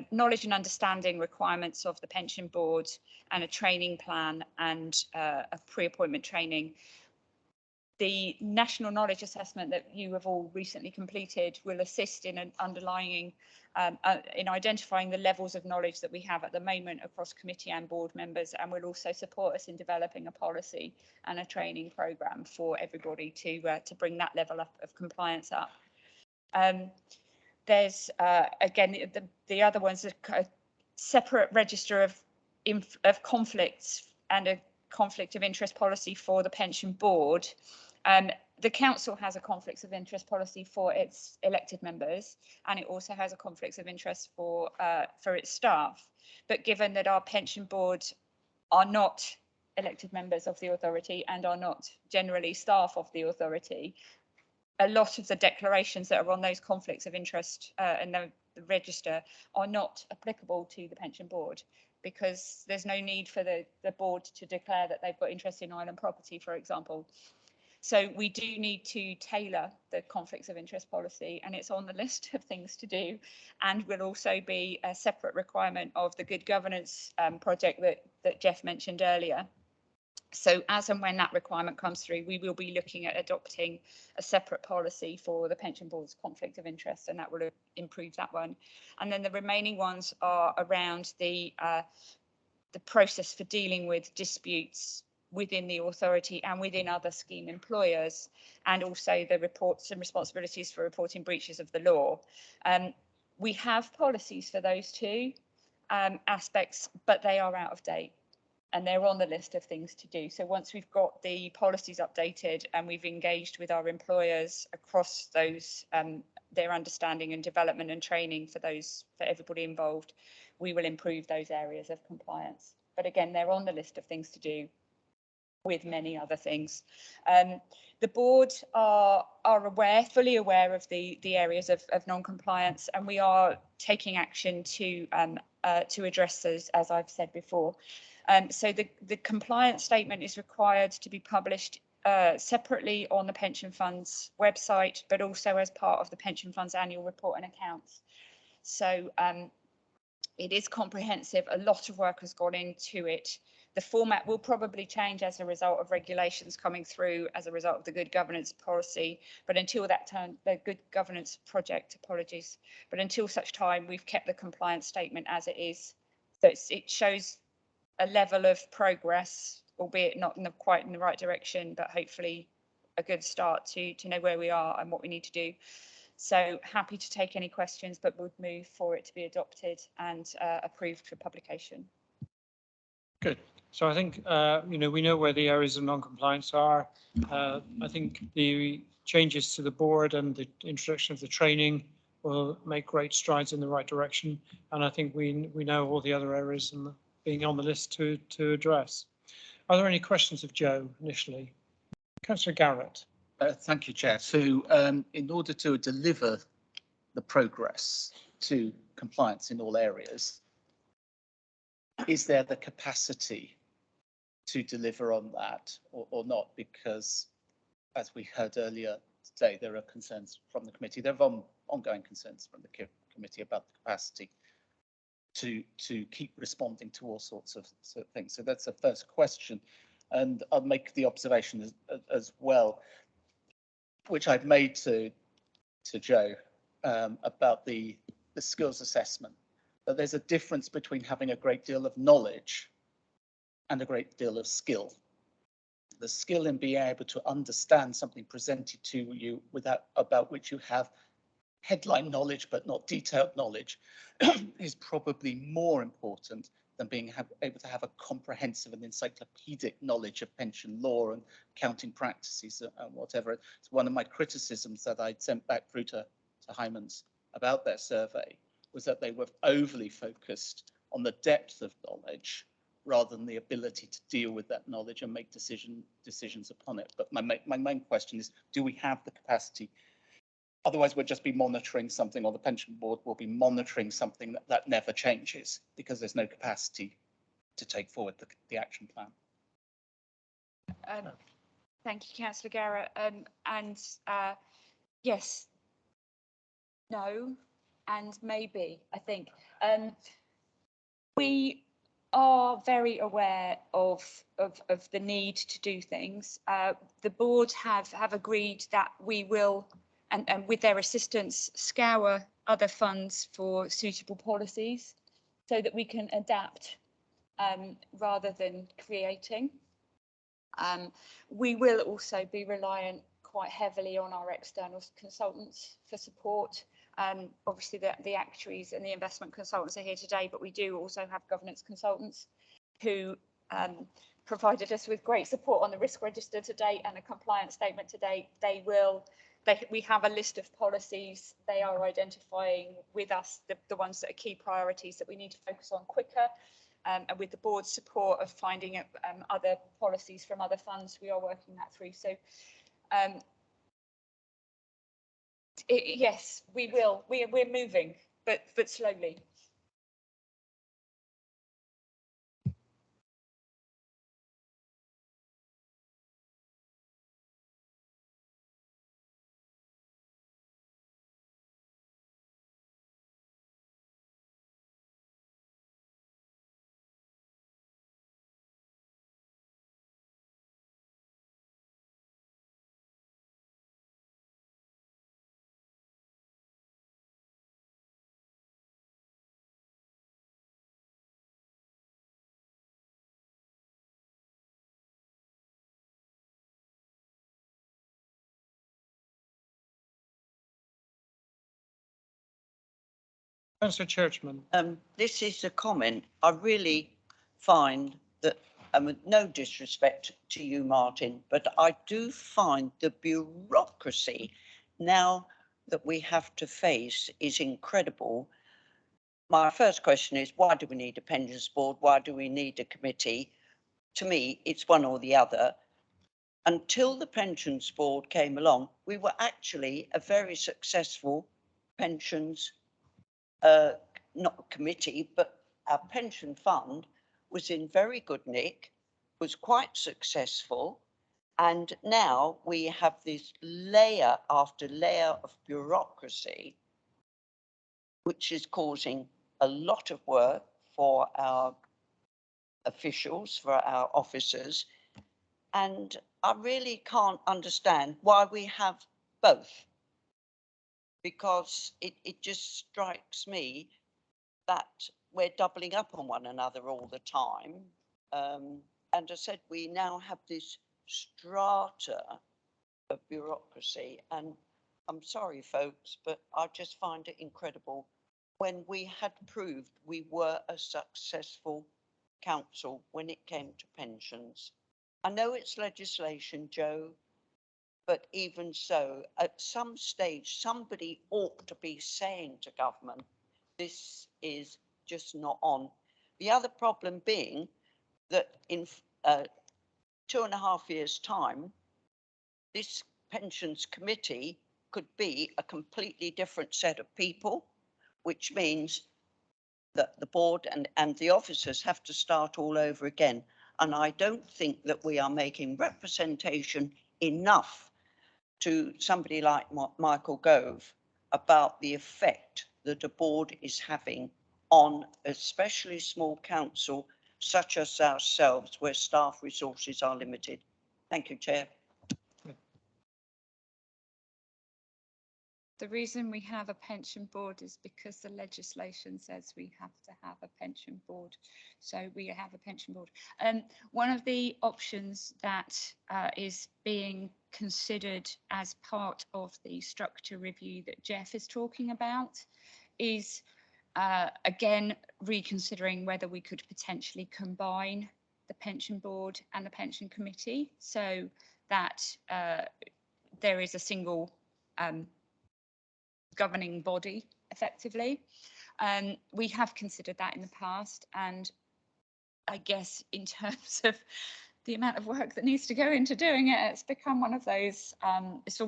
knowledge and understanding requirements of the pension board, and a training plan and a pre-appointment training. the national knowledge assessment that you have all recently completed will assist in an underlying in identifying the levels of knowledge that we have at the moment across committee and board members, and will also support us in developing a policy and a training programme for everybody to bring that level up of compliance up. There's again the other ones, a separate register of conflicts and a conflict of interest policy for the pension board. The council has a conflicts of interest policy for its elected members, and it also has a conflicts of interest for its staff. But given that our pension board are not elected members of the authority and are not generally staff of the authority, a lot of the declarations that are on those conflicts of interest and the register are not applicable to the pension board, because there's no need for the board to declare that they've got interest in island property, for example. So we do need to tailor the conflicts of interest policy, and it's on the list of things to do, and will also be a separate requirement of the good governance project that Jeff mentioned earlier. So as and when that requirement comes through, we will be looking at adopting a separate policy for the pension board's conflict of interest, and that will improve that one. And then the remaining ones are around the process for dealing with disputes within the authority and within other scheme employers, and also the reports and responsibilities for reporting breaches of the law. We have policies for those two aspects, but they are out of date, and they're on the list of things to do. So once we've got the policies updated and we've engaged with our employers across those, their understanding and development and training for everybody involved, we will improve those areas of compliance. But again, they're on the list of things to do, with many other things. The board are fully aware of the areas of non-compliance, and we are taking action to address those, as I've said before. So the compliance statement is required to be published separately on the pension fund's website, but also as part of the pension fund's annual report and accounts. So it is comprehensive. A lot of work has gone into it. The format will probably change as a result of regulations coming through as a result of the good governance policy, but until that time, the good governance project, apologies, but until such time, we've kept the compliance statement as it is. So it shows a level of progress, albeit not quite in the right direction, but hopefully a good start to know where we are and what we need to do. So happy to take any questions, but would move for it to be adopted and approved for publication. Good. So I think, we know where the areas of non-compliance are. I think the changes to the board and the introduction of the training will make great strides in the right direction. And I think we know all the other areas and being on the list to address. Are there any questions of Joe initially? Councillor Garrett. Thank you, Chair. So in order to deliver the progress to compliance in all areas, is there the capacity to deliver on that or not? Because as we heard earlier today, there are concerns from the committee. There are ongoing concerns from the committee about the capacity to keep responding to all sorts of things. So that's the first question. And I'll make the observation as well, which I've made to Joe about the skills assessment, that there's a difference between having a great deal of knowledge and a great deal of skill. The skill in being able to understand something presented to you about which you have headline knowledge but not detailed knowledge is probably more important than being able to have a comprehensive and encyclopedic knowledge of pension law and accounting practices and whatever. It's one of my criticisms that I'd sent back through to Hyman's about their survey, was that they were overly focused on the depth of knowledge rather than the ability to deal with that knowledge and make decisions upon it. But my main question is, do we have the capacity? Otherwise, we'll just be monitoring something, or the pension board will be monitoring something that never changes because there's no capacity to take forward the action plan. Thank you, Councillor Garrett. Yes, no, and maybe, I think. We are very aware of the need to do things. The board have agreed that we will, and with their assistance, scour other funds for suitable policies so that we can adapt rather than creating. We will also be reliant quite heavily on our external consultants for support. Obviously, the actuaries and the investment consultants are here today, but we do also have governance consultants who provided us with great support on the risk register to date and a compliance statement to date. We have a list of policies. They are identifying with us the ones that are key priorities that we need to focus on quicker. And with the board's support of finding other policies from other funds, we are working that through. So yes, we will. We're moving, but slowly. Councillor Churchman. This is a comment. I really find that, and with no disrespect to you, Martin, but I do find the bureaucracy now that we have to face is incredible. My first question is, why do we need a pensions board? Why do we need a committee? To me, it's one or the other. Until the pensions board came along, we were actually a very successful pensions not committee, but our pension fund was in very good nick, was quite successful. And now we have this layer after layer of bureaucracy, which is causing a lot of work for our officials, for our officers. And I really can't understand why we have both, because it just strikes me that we're doubling up on one another all the time. And I said, we now have this strata of bureaucracy. And I'm sorry, folks, but I just find it incredible when we had proved we were a successful council when it came to pensions. I know it's legislation, Joe, but even so, at some stage, somebody ought to be saying to government, this is just not on. The other problem being that in 2.5 years' time, this pensions committee could be a completely different set of people, which means that the board and the officers have to start all over again. And I don't think that we are making representation enough to somebody like Michael Gove about the effect that a board is having on especially small council such as ourselves, where staff resources are limited. Thank you, Chair. The reason we have a pension board is because the legislation says we have to have a pension board. So we have a pension board. One of the options that is being considered as part of the structure review that Jeff is talking about is, again, reconsidering whether we could potentially combine the pension board and the pension committee so that there is a single governing body effectively. We have considered that in the past, and I guess in terms of the amount of work that needs to go into doing it, it's become one of those, it's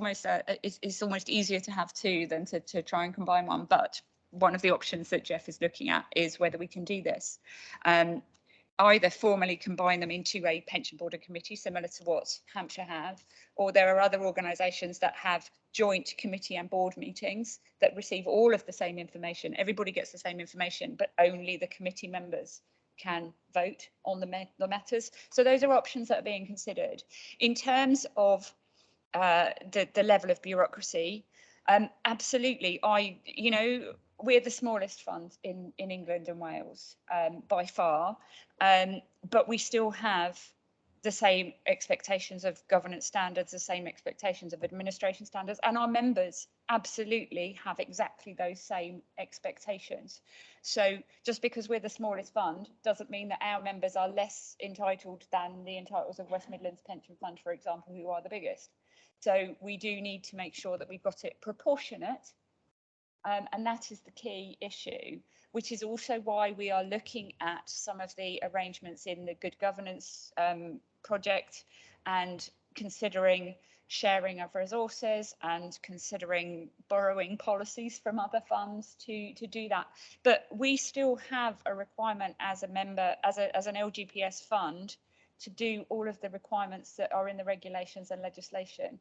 almost easier to have two than to try and combine one. But one of the options that Jeff is looking at is whether we can do this. Either formally combine them into a pension board and committee similar to what Hampshire have, or there are other organisations that have joint committee and board meetings that receive all of the same information. Everybody gets the same information, but only the committee members can vote on the matters. So those are options that are being considered. In terms of the level of bureaucracy, absolutely. We're the smallest fund in England and Wales by far, but we still have the same expectations of governance standards, the same expectations of administration standards, and our members absolutely have exactly those same expectations. So just because we're the smallest fund doesn't mean that our members are less entitled than the entitles of West Midlands Pension Fund, for example, who are the biggest. So we do need to make sure that we've got it proportionate, and that is the key issue, which is also why we are looking at some of the arrangements in the good governance project and considering sharing of resources and considering borrowing policies from other funds to do that. But we still have a requirement as a member, as an LGPS fund, to do all of the requirements that are in the regulations and legislation.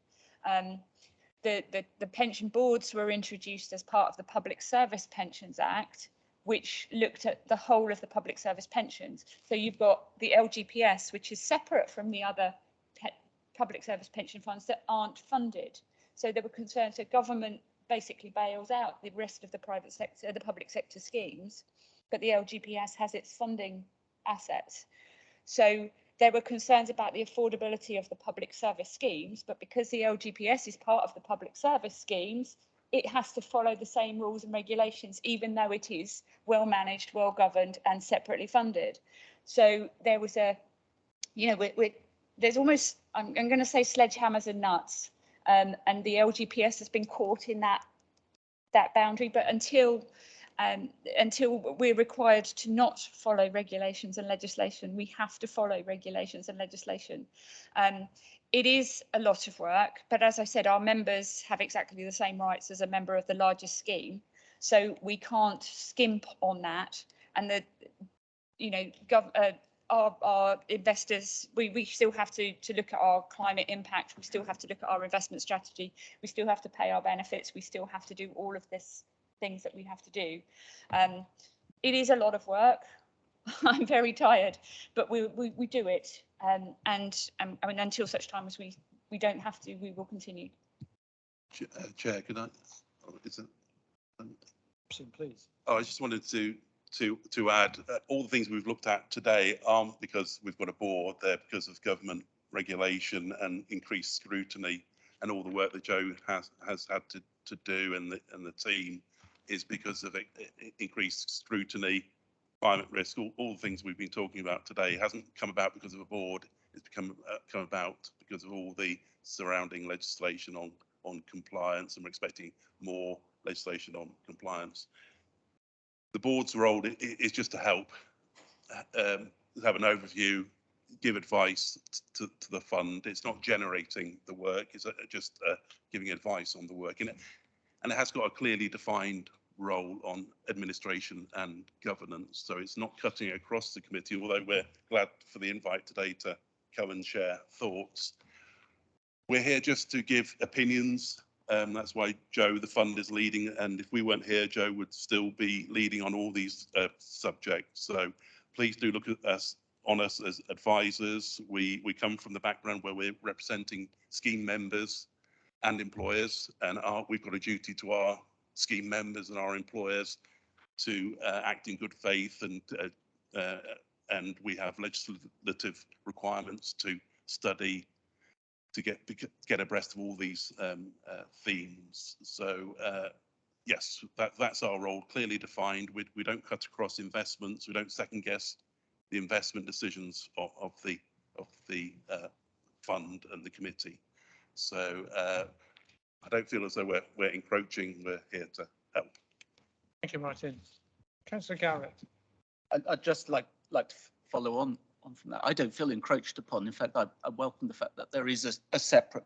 The pension boards were introduced as part of the Public Service Pensions Act, which looked at the whole of the public service pensions. So you've got the LGPS, which is separate from the other public service pension funds that aren't funded. So there were concerns that government basically bails out the rest of the private sector, the public sector schemes, but the LGPS has its funding assets. So there were concerns about the affordability of the public service schemes, but because the LGPS is part of the public service schemes, it has to follow the same rules and regulations, even though it is well managed, well governed and separately funded. So there was there's almost, I'm going to say sledgehammers and nuts, and the LGPS has been caught in that boundary, but until we're required to not follow regulations and legislation, we have to follow regulations and legislation. It is a lot of work, but as I said, our members have exactly the same rights as a member of the largest scheme, so we can't skimp on that. And our investors, we still have to look at our climate impact, we still have to look at our investment strategy, we still have to pay our benefits, we still have to do all of this things that we have to do. It is a lot of work. I'm very tired, but we do it. And I mean, until such time as we don't have to, we will continue. Chair, could I? Is it? Please. Oh, I just wanted to add all the things we've looked at today aren't because we've got a board, they're because of government regulation and increased scrutiny, and all the work that Joe has had to do and the team is because of increased scrutiny, climate risk, all the things we've been talking about today hasn't come about because of a board. It's come about because of all the surrounding legislation on compliance, and we're expecting more legislation on compliance. The board's role is just to help, have an overview, give advice to the fund. It's not generating the work, it's just giving advice on the work. And it has got a clearly defined role on administration and governance. So it's not cutting across the committee, although we're glad for the invite today to come and share thoughts. We're here just to give opinions. That's why Joe, the fund, is leading. And if we weren't here, Joe would still be leading on all these subjects. So please do look at us as advisors. We come from the background where we're representing scheme members and employers, and we've got a duty to our scheme members and our employers to act in good faith, and we have legislative requirements to study to get abreast of all these themes. So yes, that's our role, clearly defined. We don't cut across investments. We don't second guess the investment decisions of the fund and the committee. So I don't feel as though we're encroaching. We're here to help. Thank you, Martin. Councillor Garrett. I'd just like to follow on from that. I don't feel encroached upon. In fact, I welcome the fact that there is a separate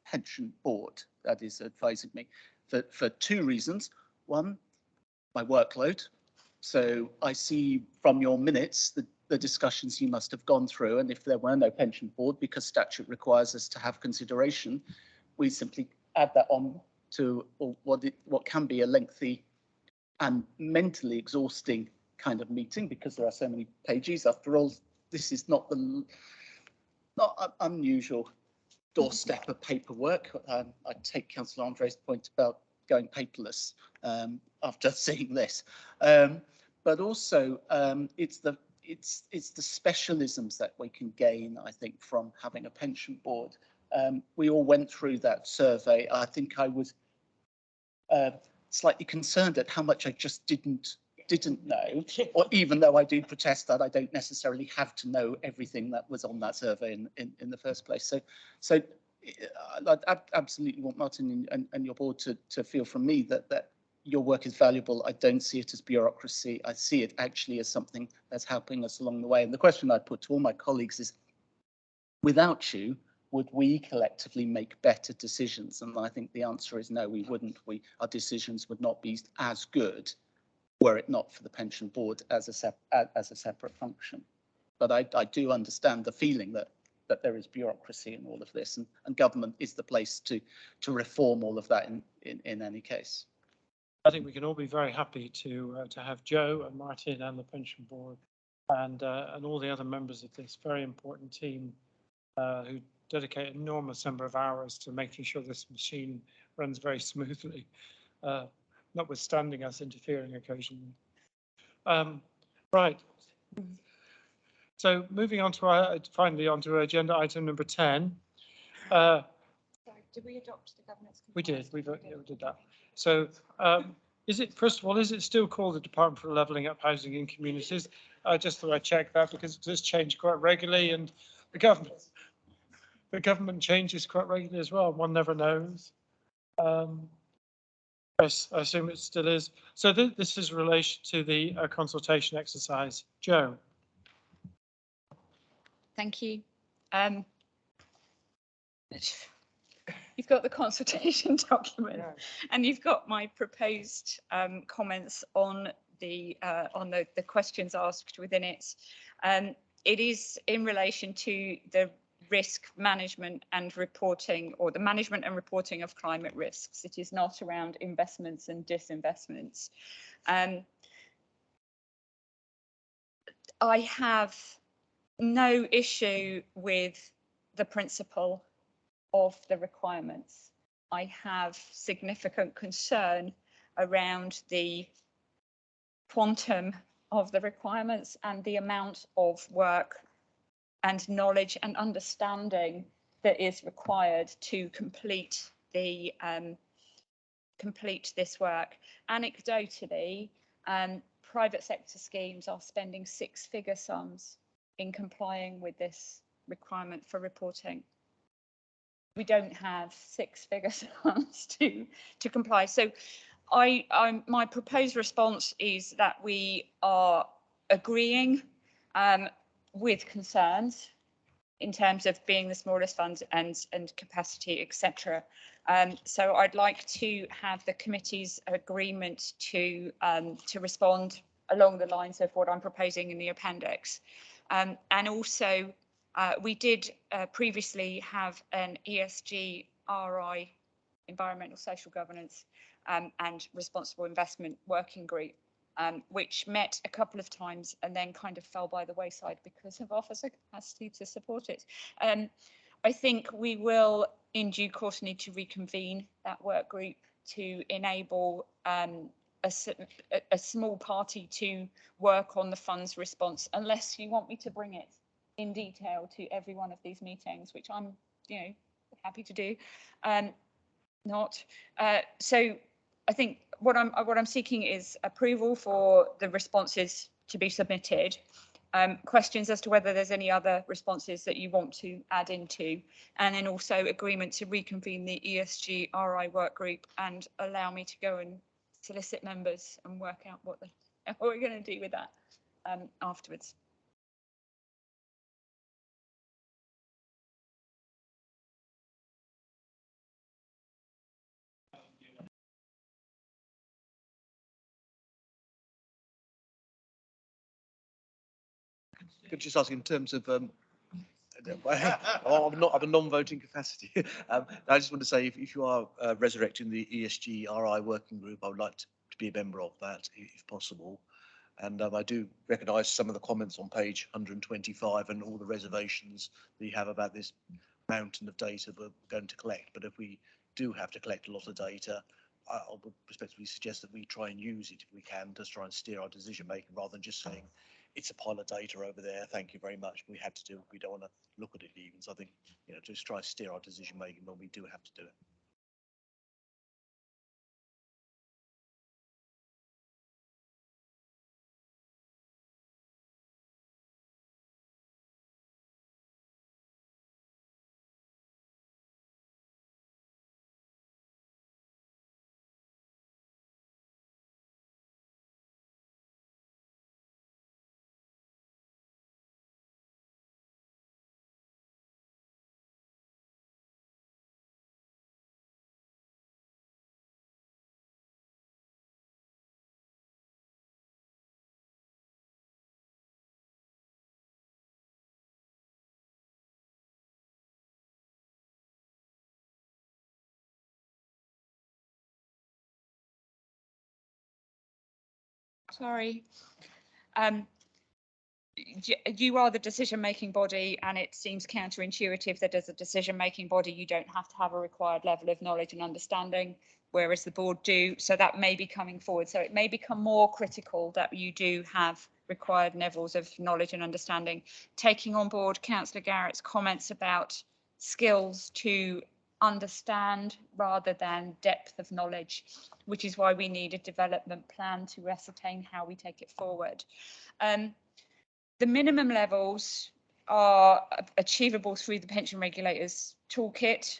pension board that is advising me for two reasons. One, my workload. So I see from your minutes the discussions you must have gone through, and if there were no pension board, because statute requires us to have consideration, we simply add that on to what can be a lengthy and mentally exhausting kind of meeting because there are so many pages. After all, this is not unusual doorstep of paperwork. I take Councillor Andre's point about going paperless after seeing this, but also it's the specialisms that we can gain, I think, from having a pension board. We all went through that survey. I think I was slightly concerned at how much I just didn't know, or even though I do protest that I don't necessarily have to know everything that was on that survey in the first place. So I absolutely want Martin and your board to feel from me that your work is valuable. I don't see it as bureaucracy. I see it actually as something that's helping us along the way. And the question I'd put to all my colleagues is, without you, would we collectively make better decisions? And I think the answer is no, we wouldn't. Our decisions would not be as good were it not for the pension board as a separate function. But I do understand the feeling that there is bureaucracy in all of this, and government is the place to reform all of that in any case. I think we can all be very happy to have Joe and Martin and the pension board and all the other members of this very important team who dedicate an enormous number of hours to making sure this machine runs very smoothly, notwithstanding us interfering occasionally. Right. So moving on to finally onto agenda item number 10. Sorry, did we adopt the governance? We did. We did that. So is it, first of all, is it still called the Department for Levelling Up Housing in Communities? I just thought I'd check that because it does change quite regularly, and the government changes quite regularly as well. One never knows. I assume it still is. So this is in relation to the consultation exercise. Joe. Thank you. You've got the consultation document, and you've got my proposed comments on the questions asked within it. It is in relation to the risk management and reporting, or the management and reporting of climate risks. It is not around investments and disinvestments. I have no issue with the principle of the requirements. I have significant concern around the quantum of the requirements and the amount of work and knowledge and understanding that is required to complete the complete this work. Anecdotally, private sector schemes are spending 6-figure sums in complying with this requirement for reporting. We don't have 6-figure sums to comply. So my proposed response is that we are agreeing with concerns in terms of being the smallest fund and capacity, etc. So I'd like to have the committee's agreement to respond along the lines of what I'm proposing in the appendix. And also, we did previously have an ESG RI, environmental social governance and responsible investment working group, which met a couple of times and then kind of fell by the wayside because of officer capacity to support it. I think we will in due course need to reconvene that work group to enable a small party to work on the fund's response, unless you want me to bring it in detail to every one of these meetings, which I'm, happy to do. So I think what I'm seeking is approval for the responses to be submitted. Questions as to whether there's any other responses that you want to add into, and then also agreement to reconvene the ESG RI work group and allow me to go and solicit members and work out what we're going to do with that afterwards. Could just ask in terms of I'm a non-voting capacity. I just want to say if you are resurrecting the ESG RI working group, I would like to be a member of that if possible. And I do recognise some of the comments on page 125 and all the reservations that you have about this mountain of data we're going to collect. But if we do have to collect a lot of data, I would respectfully suggest that we try and use it if we can to try and steer our decision making rather than just saying it's a pile of data over there. Thank you very much. We had to do it. We don't want to look at it even. So I think, just try and steer our decision making when we do have to do it. Sorry. You are the decision-making body, and it seems counterintuitive that as a decision-making body, you don't have to have a required level of knowledge and understanding, whereas the board do. So that may be coming forward. So it may become more critical that you do have required levels of knowledge and understanding. Taking on board Councillor Garrett's comments about skills to understand rather than depth of knowledge, which is why we need a development plan to ascertain how we take it forward. The minimum levels are achievable through the pension regulators toolkit.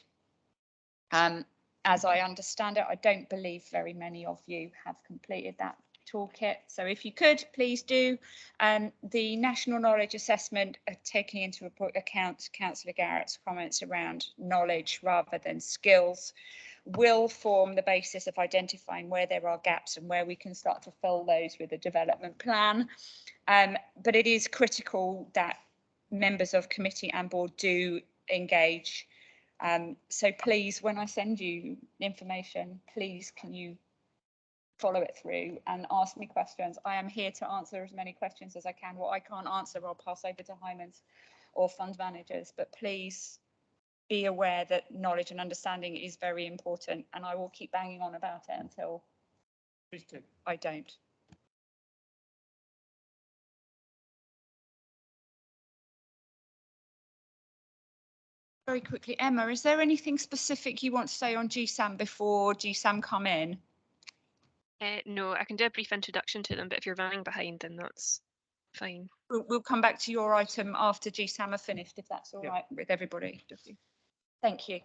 As I understand it, I don't believe very many of you have completed that toolkit. So if you could, please do. The national knowledge assessment, taking into account Councillor Garrett's comments around knowledge rather than skills, will form the basis of identifying where there are gaps and where we can start to fill those with a development plan. But it is critical that members of committee and board do engage. So please, when I send you information, please can you follow it through and ask me questions. I am here to answer as many questions as I can. What I can't answer, I'll pass over to Hymans or fund managers, but please be aware that knowledge and understanding is very important, and I will keep banging on about it until I don't. Very quickly, Emma, is there anything specific you want to say on GSAM before GSAM come in? No, I can do a brief introduction to them, but if you're running behind, then that's fine. We'll come back to your item after GSAM are finished, if that's all right with everybody. Thank you.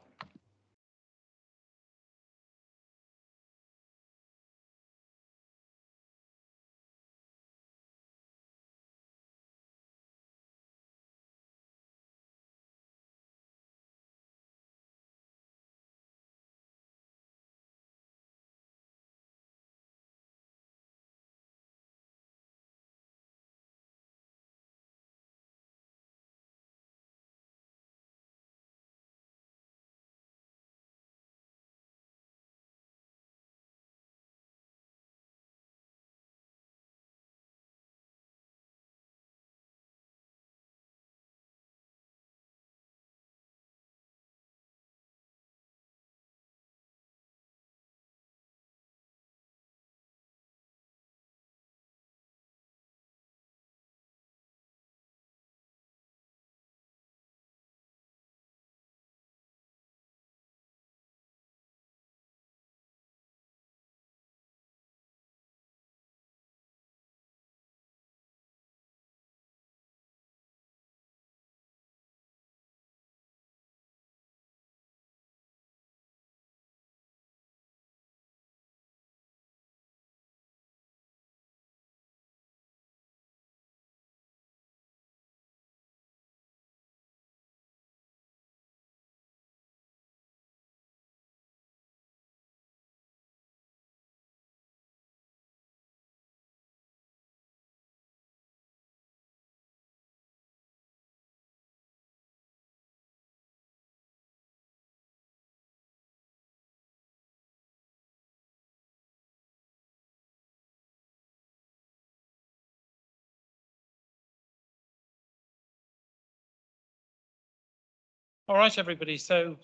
All right, everybody. So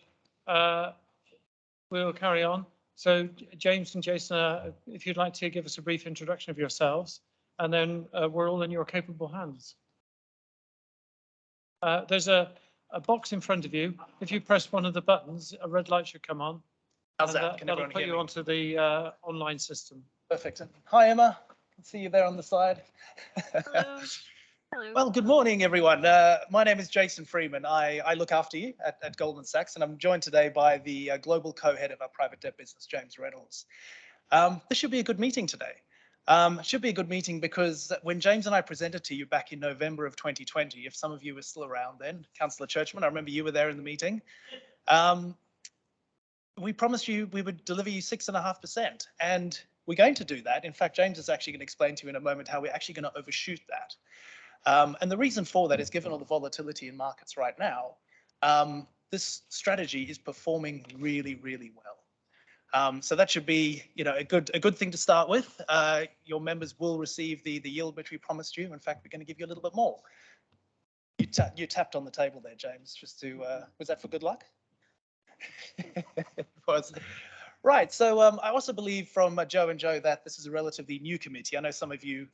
we'll carry on. So James and Jason, if you'd like to give us a brief introduction of yourselves, and then we're all in your capable hands. There's a box in front of you. If you press one of the buttons, a red light should come on. How's that? Can That'll everyone put hear you me? onto the online system. Perfect. Hi, Emma. Can see you there on the side. Hello. Hello. Well, good morning, everyone. My name is Jason Freeman. I look after you at Goldman Sachs, and I'm joined today by the global co-head of our private debt business, James Reynolds. This should be a good meeting today. It should be a good meeting because when James and I presented to you back in November of 2020, if some of you were still around then, Councillor Churchman, I remember you were there in the meeting. We promised you we would deliver you 6.5%, and we're going to do that. In fact, James is actually going to explain to you in a moment how we're actually going to overshoot that. And the reason for that is, given all the volatility in markets right now, this strategy is performing really, really well. So that should be, a good thing to start with. Your members will receive the yield which we promised you. In fact, we're going to give you a little bit more. You tapped on the table there, James. Just to was that for good luck? It was. Right, so I also believe from Joe and Joe that this is a relatively new committee. I know some of you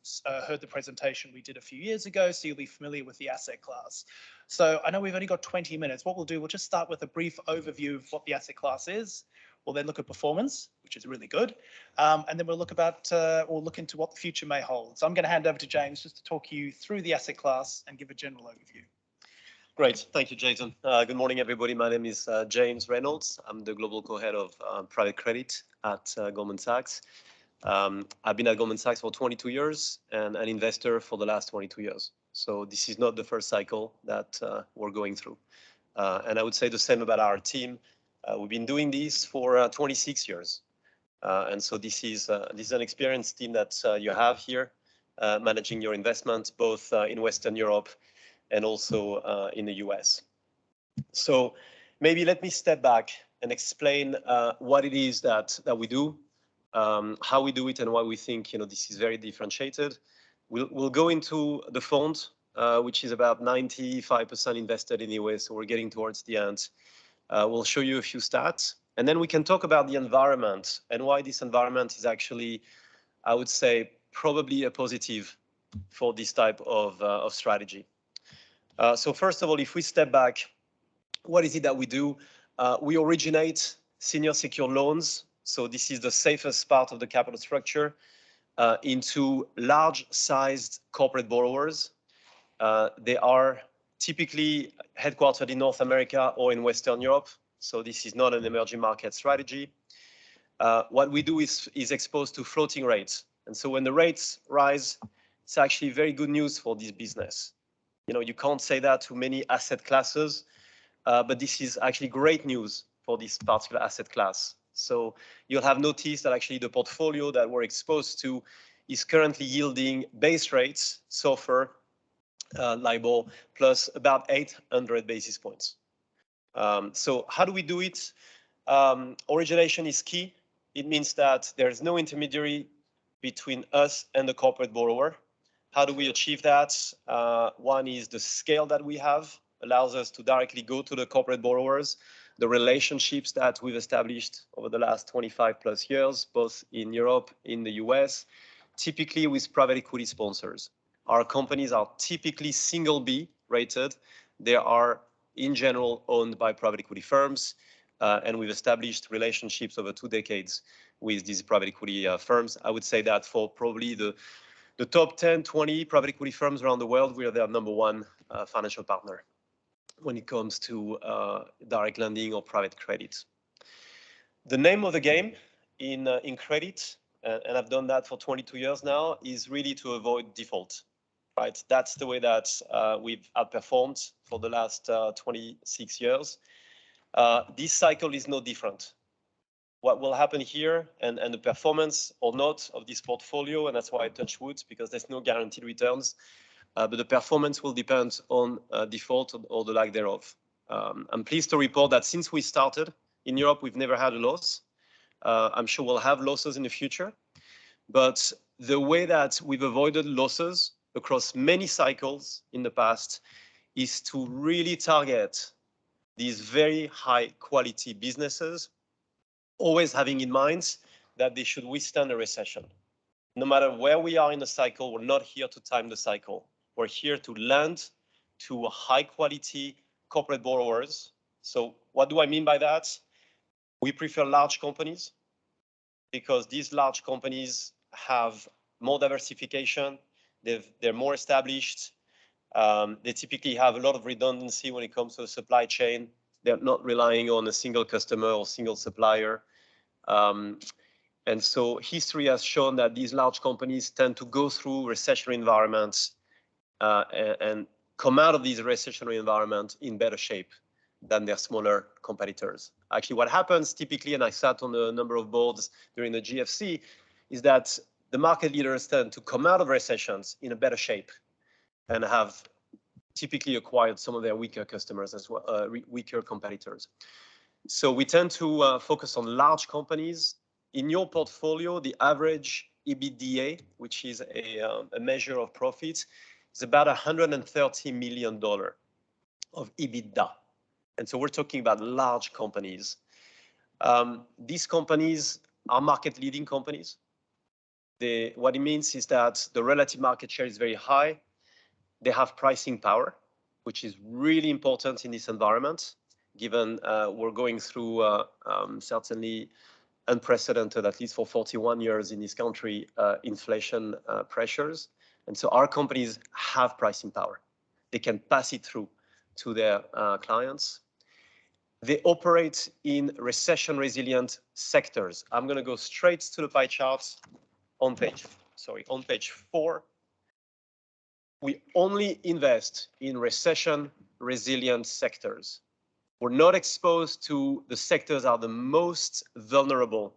heard the presentation we did a few years ago, so you'll be familiar with the asset class. So I know we've only got 20 minutes. What we'll do, we'll just start with a brief overview of what the asset class is. We'll then look at performance, which is really good. And then we'll look into what the future may hold. So I'm going to hand over to James just to talk you through the asset class and give a general overview. Great. Thank you, Jason. Good morning, everybody. My name is James Reynolds. I'm the global co-head of private credit at Goldman Sachs. I've been at Goldman Sachs for 22 years and an investor for the last 22 years. So this is not the first cycle that we're going through. And I would say the same about our team. We've been doing this for 26 years. And so this is an experienced team that you have here, managing your investments both in Western Europe and also in the US. So maybe let me step back and explain what it is that we do, how we do it, and why we think this is very differentiated. We'll go into the fund, which is about 95% invested in the US, so we're getting towards the end. We'll show you a few stats, and then we can talk about the environment and why this environment is actually, I would say, probably a positive for this type of strategy. So first of all, if we step back, what is it that we do? We originate senior secured loans. So this is the safest part of the capital structure into large-sized corporate borrowers. They are typically headquartered in North America or in Western Europe. So this is not an emerging market strategy. What we do is exposed to floating rates. And so when the rates rise, it's actually very good news for this business. You can't say that to many asset classes, but this is actually great news for this particular asset class. So you'll have noticed that actually the portfolio that we're exposed to is currently yielding base rates, SOFR, LIBOR, plus about 800 basis points. So how do we do it? Origination is key. It means that there is no intermediary between us and the corporate borrower. How do we achieve that? One is the scale that we have allows us to directly go to the corporate borrowers, the relationships that we've established over the last 25 plus years, both in Europe, in the US, typically with private equity sponsors. Our companies are typically single B rated. They are in general owned by private equity firms, and we've established relationships over 2 decades with these private equity firms. I would say that for probably the top 10, 20 private equity firms around the world, we are their number one financial partner when it comes to direct lending or private credit. The name of the game in credit, and I've done that for 22 years now, is really to avoid default, right? That's the way that we've outperformed for the last 26 years. This cycle is no different. What will happen here and the performance or not of this portfolio, and that's why I touch wood, because there's no guaranteed returns, but the performance will depend on default or the lack thereof. I'm pleased to report that since we started in Europe, we've never had a loss. I'm sure we'll have losses in the future, but the way that we've avoided losses across many cycles in the past is to really target these very high quality businesses, always having in mind that they should withstand a recession. No matter where we are in the cycle, we're not here to time the cycle. We're here to lend to high quality corporate borrowers. So what do I mean by that? We prefer large companies because these large companies have more diversification, they're more established, they typically have a lot of redundancy when it comes to the supply chain. They're not relying on a single customer or single supplier. And so history has shown that these large companies tend to go through recessionary environments and come out of these recessionary environments in better shape than their smaller competitors. Actually, what happens typically, and I sat on a number of boards during the GFC, is that the market leaders tend to come out of recessions in a better shape and have typically acquired some of their weaker customers as well, weaker competitors. So we tend to focus on large companies. In your portfolio, the average EBITDA, which is a measure of profits, is about $130 million of EBITDA. And so we're talking about large companies. These companies are market leading companies. What it means is that the relative market share is very high. They have pricing power, which is really important in this environment, given we're going through certainly unprecedented, at least for 41 years in this country, inflation pressures. And so our companies have pricing power. They can pass it through to their clients. They operate in recession resilient sectors. I'm going to go straight to the pie charts on page 4. We only invest in recession resilient sectors. We're not exposed to the sectors that are the most vulnerable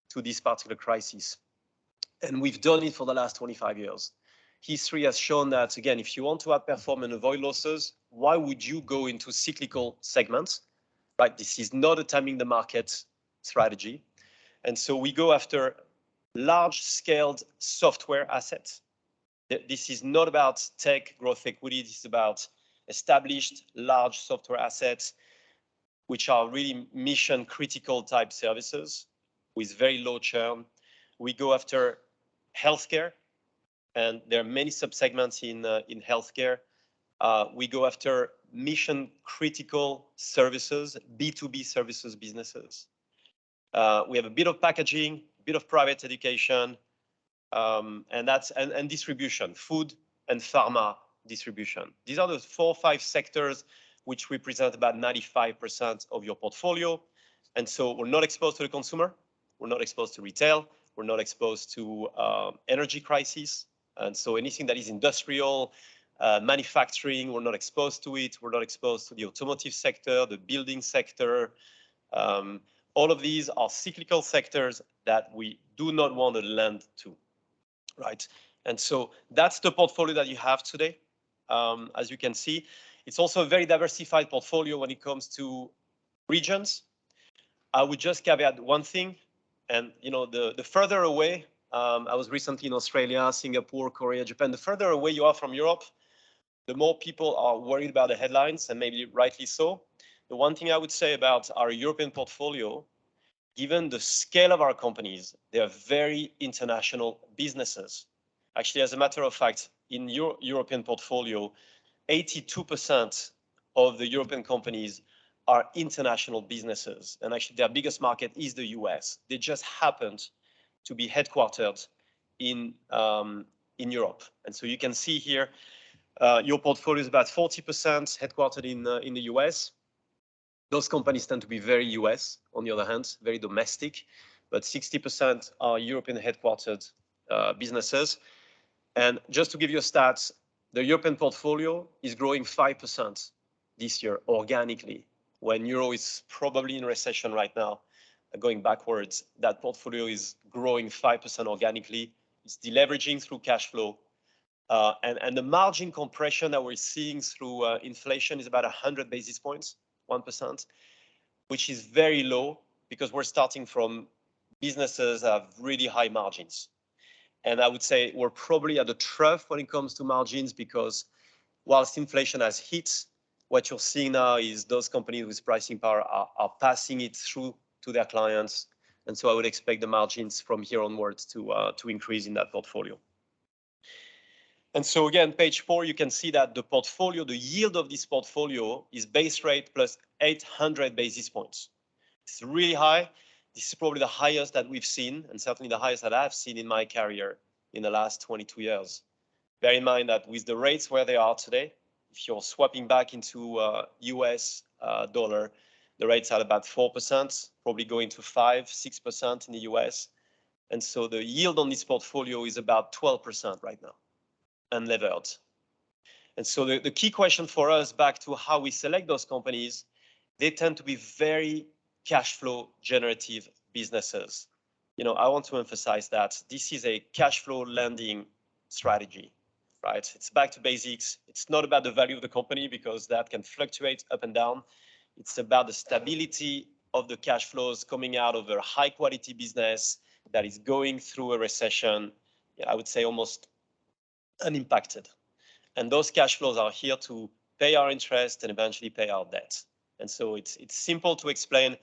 to this particular crisis. And we've done it for the last 25 years. History has shown that, again, if you want to outperform and avoid losses, why would you go into cyclical segments? Right? This is not a timing the market strategy. And so we go after large-scaled software assets. This is not about tech growth equity. This is about established large software assets, which are really mission critical type services with very low churn. We go after healthcare, and there are many subsegments in healthcare. We go after mission critical services, B2B services businesses. We have a bit of packaging, a bit of private education, and distribution, food and pharma distribution. These are the 4 or 5 sectors which represent about 95% of your portfolio. And so we're not exposed to the consumer. We're not exposed to retail. We're not exposed to energy crisis. And so anything that is industrial, manufacturing, we're not exposed to it. We're not exposed to the automotive sector, the building sector. All of these are cyclical sectors that we do not want to lend to, right? And so that's the portfolio that you have today. As you can see, it's also a very diversified portfolio when it comes to regions. I would just caveat one thing, and the further away, I was recently in Australia, Singapore, Korea, Japan, the further away you are from Europe, the more people are worried about the headlines, and maybe rightly so. The one thing I would say about our European portfolio, given the scale of our companies, they are very international businesses. Actually, as a matter of fact, in your European portfolio, 82% of the European companies are international businesses. And actually, their biggest market is the US. They just happened to be headquartered in Europe. And so you can see here, your portfolio is about 40% headquartered in the US. Those companies tend to be very US, on the other hand, very domestic, but 60% are European headquartered businesses. And just to give you a stats, the European portfolio is growing 5% this year organically, when Euro is probably in recession right now, going backwards. That portfolio is growing 5% organically. It's deleveraging through cash flow. And the margin compression that we're seeing through inflation is about 100 basis points, 1%, which is very low because we're starting from businesses that have really high margins. And I would say we're probably at the trough when it comes to margins, because whilst inflation has hit, what you're seeing now is those companies with pricing power are passing it through to their clients. And so I would expect the margins from here onwards to increase in that portfolio. And so again, page 4, you can see that the portfolio, the yield of this portfolio is base rate plus 800 basis points. It's really high. This is probably the highest that we've seen, and certainly the highest that I've seen in my career in the last 22 years. Bear in mind that with the rates where they are today, if you're swapping back into US dollar, the rates are about 4%, probably going to 5-6% in the US. And so the yield on this portfolio is about 12% right now, unlevered. And so the key question for us, back to how we select those companies, they tend to be very cash flow generative businesses. You know, I want to emphasize that this is a cash flow lending strategy, right? It's back to basics. It's not about the value of the company because that can fluctuate up and down. It's about the stability of the cash flows coming out of a high quality business that is going through a recession, I would say almost unimpacted. And those cash flows are here to pay our interest and eventually pay our debt. And so it's simple to explain.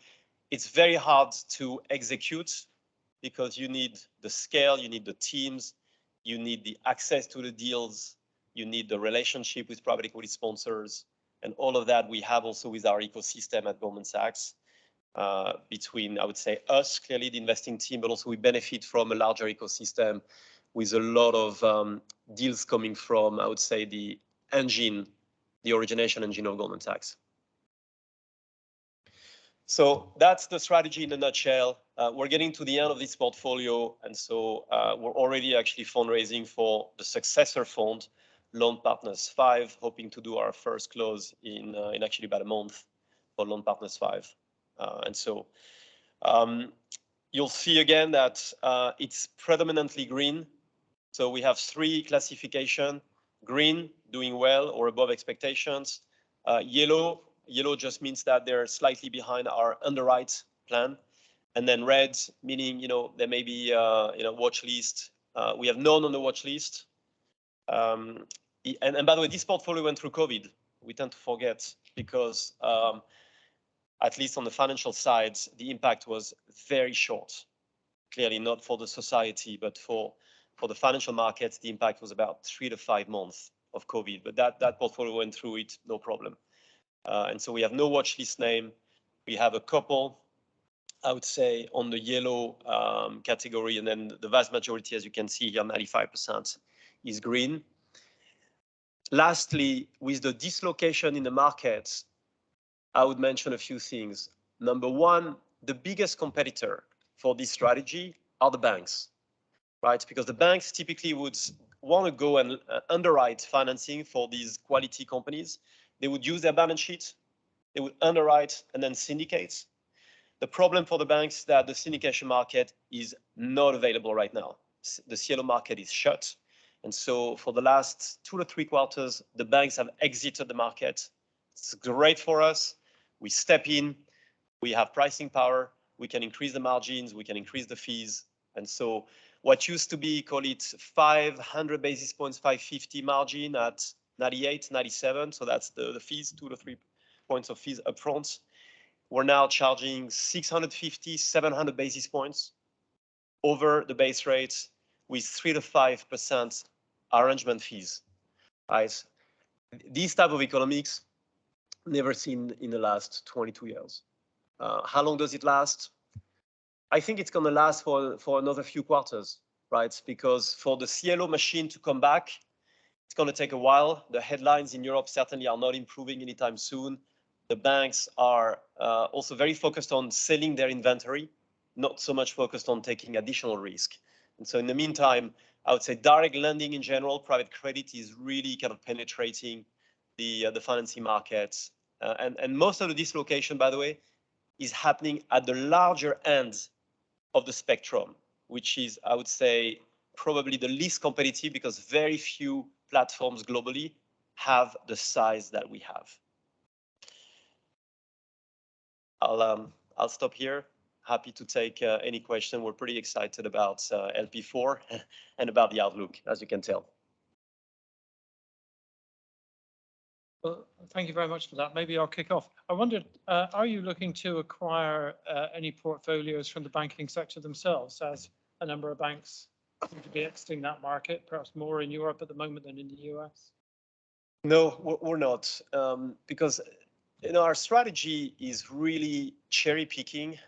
It's very hard to execute because you need the scale, you need the teams, you need the access to the deals, you need the relationship with private equity sponsors, and all of that we have also with our ecosystem at Goldman Sachs. Between, I would say, us, clearly the investing team, but also we benefit from a larger ecosystem with a lot of deals coming from, I would say, the engine, the origination engine of Goldman Sachs. So that's the strategy in a nutshell. We're getting to the end of this portfolio, and so we're already actually fundraising for the successor fund, Loan Partners 5, hoping to do our first close in actually about a month for Loan Partners 5. And so you'll see again that it's predominantly green. So we have 3 classification: green, doing well or above expectations; yellow just means that they're slightly behind our underwrite plan; and then red, meaning, you know, there may be watch list. We have none on the watch list. And by the way, this portfolio went through COVID. We tend to forget because at least on the financial side, the impact was very short. Clearly not for the society, but for the financial markets, the impact was about 3 to 5 months of COVID. But that portfolio went through it, no problem. And so we have no watch list name. We have a couple, I would say, on the yellow category, and then the vast majority, as you can see here, 95% is green. Lastly, with the dislocation in the markets, I would mention a few things. Number one, the biggest competitor for this strategy are the banks, right? Because the banks typically would want to go and underwrite financing for these quality companies. They would use their balance sheet, they would underwrite and then syndicate. The problem for the banks is that the syndication market is not available right now. The CLO market is shut. And so for the last 2 to 3 quarters, the banks have exited the market. It's great for us. We step in, we have pricing power, we can increase the margins, we can increase the fees. And so what used to be, call it 500 basis points, 550 margin at 98, 97. So that's the fees, 2 to 3 points of fees upfront. We're now charging 650, 700 basis points over the base rate with 3 to 5% arrangement fees, right? These type of economics, never seen in the last 22 years. How long does it last? I think it's going to last for another few quarters, right? Because for the CLO machine to come back, it's going to take a while. The headlines in Europe certainly are not improving anytime soon. The banks are also very focused on selling their inventory, not so much focused on taking additional risk. And so in the meantime, I would say direct lending in general, private credit is really kind of penetrating the financing markets. And most of the dislocation, by the way, is happening at the larger end of the spectrum, which is, I would say, probably the least competitive because very few platforms globally have the size that we have. I'll stop here. Happy to take any question. We're pretty excited about LP4 and about the outlook, as you can tell. Well, thank you very much for that. Maybe I'll kick off. I wondered, are you looking to acquire any portfolios from the banking sector themselves, as a number of banks seem to be exiting that market, perhaps more in Europe at the moment than in the US? No, we're not, because our strategy is really cherry picking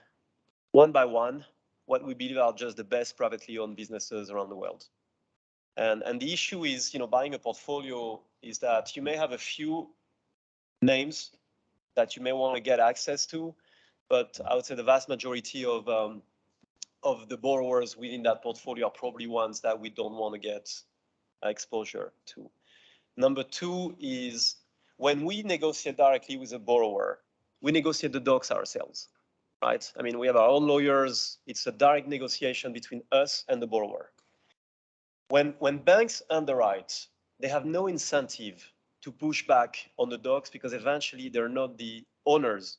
one by one what we believe are just the best privately owned businesses around the world. And the issue is, buying a portfolio is that you may have a few names that you may want to get access to, but I would say the vast majority of the borrowers within that portfolio are probably ones that we don't want to get exposure to. Number two is when we negotiate directly with a borrower, we negotiate the docs ourselves, right? I mean, we have our own lawyers. It's a direct negotiation between us and the borrower. When banks underwrite, they have no incentive to push back on the docs because eventually they're not the owners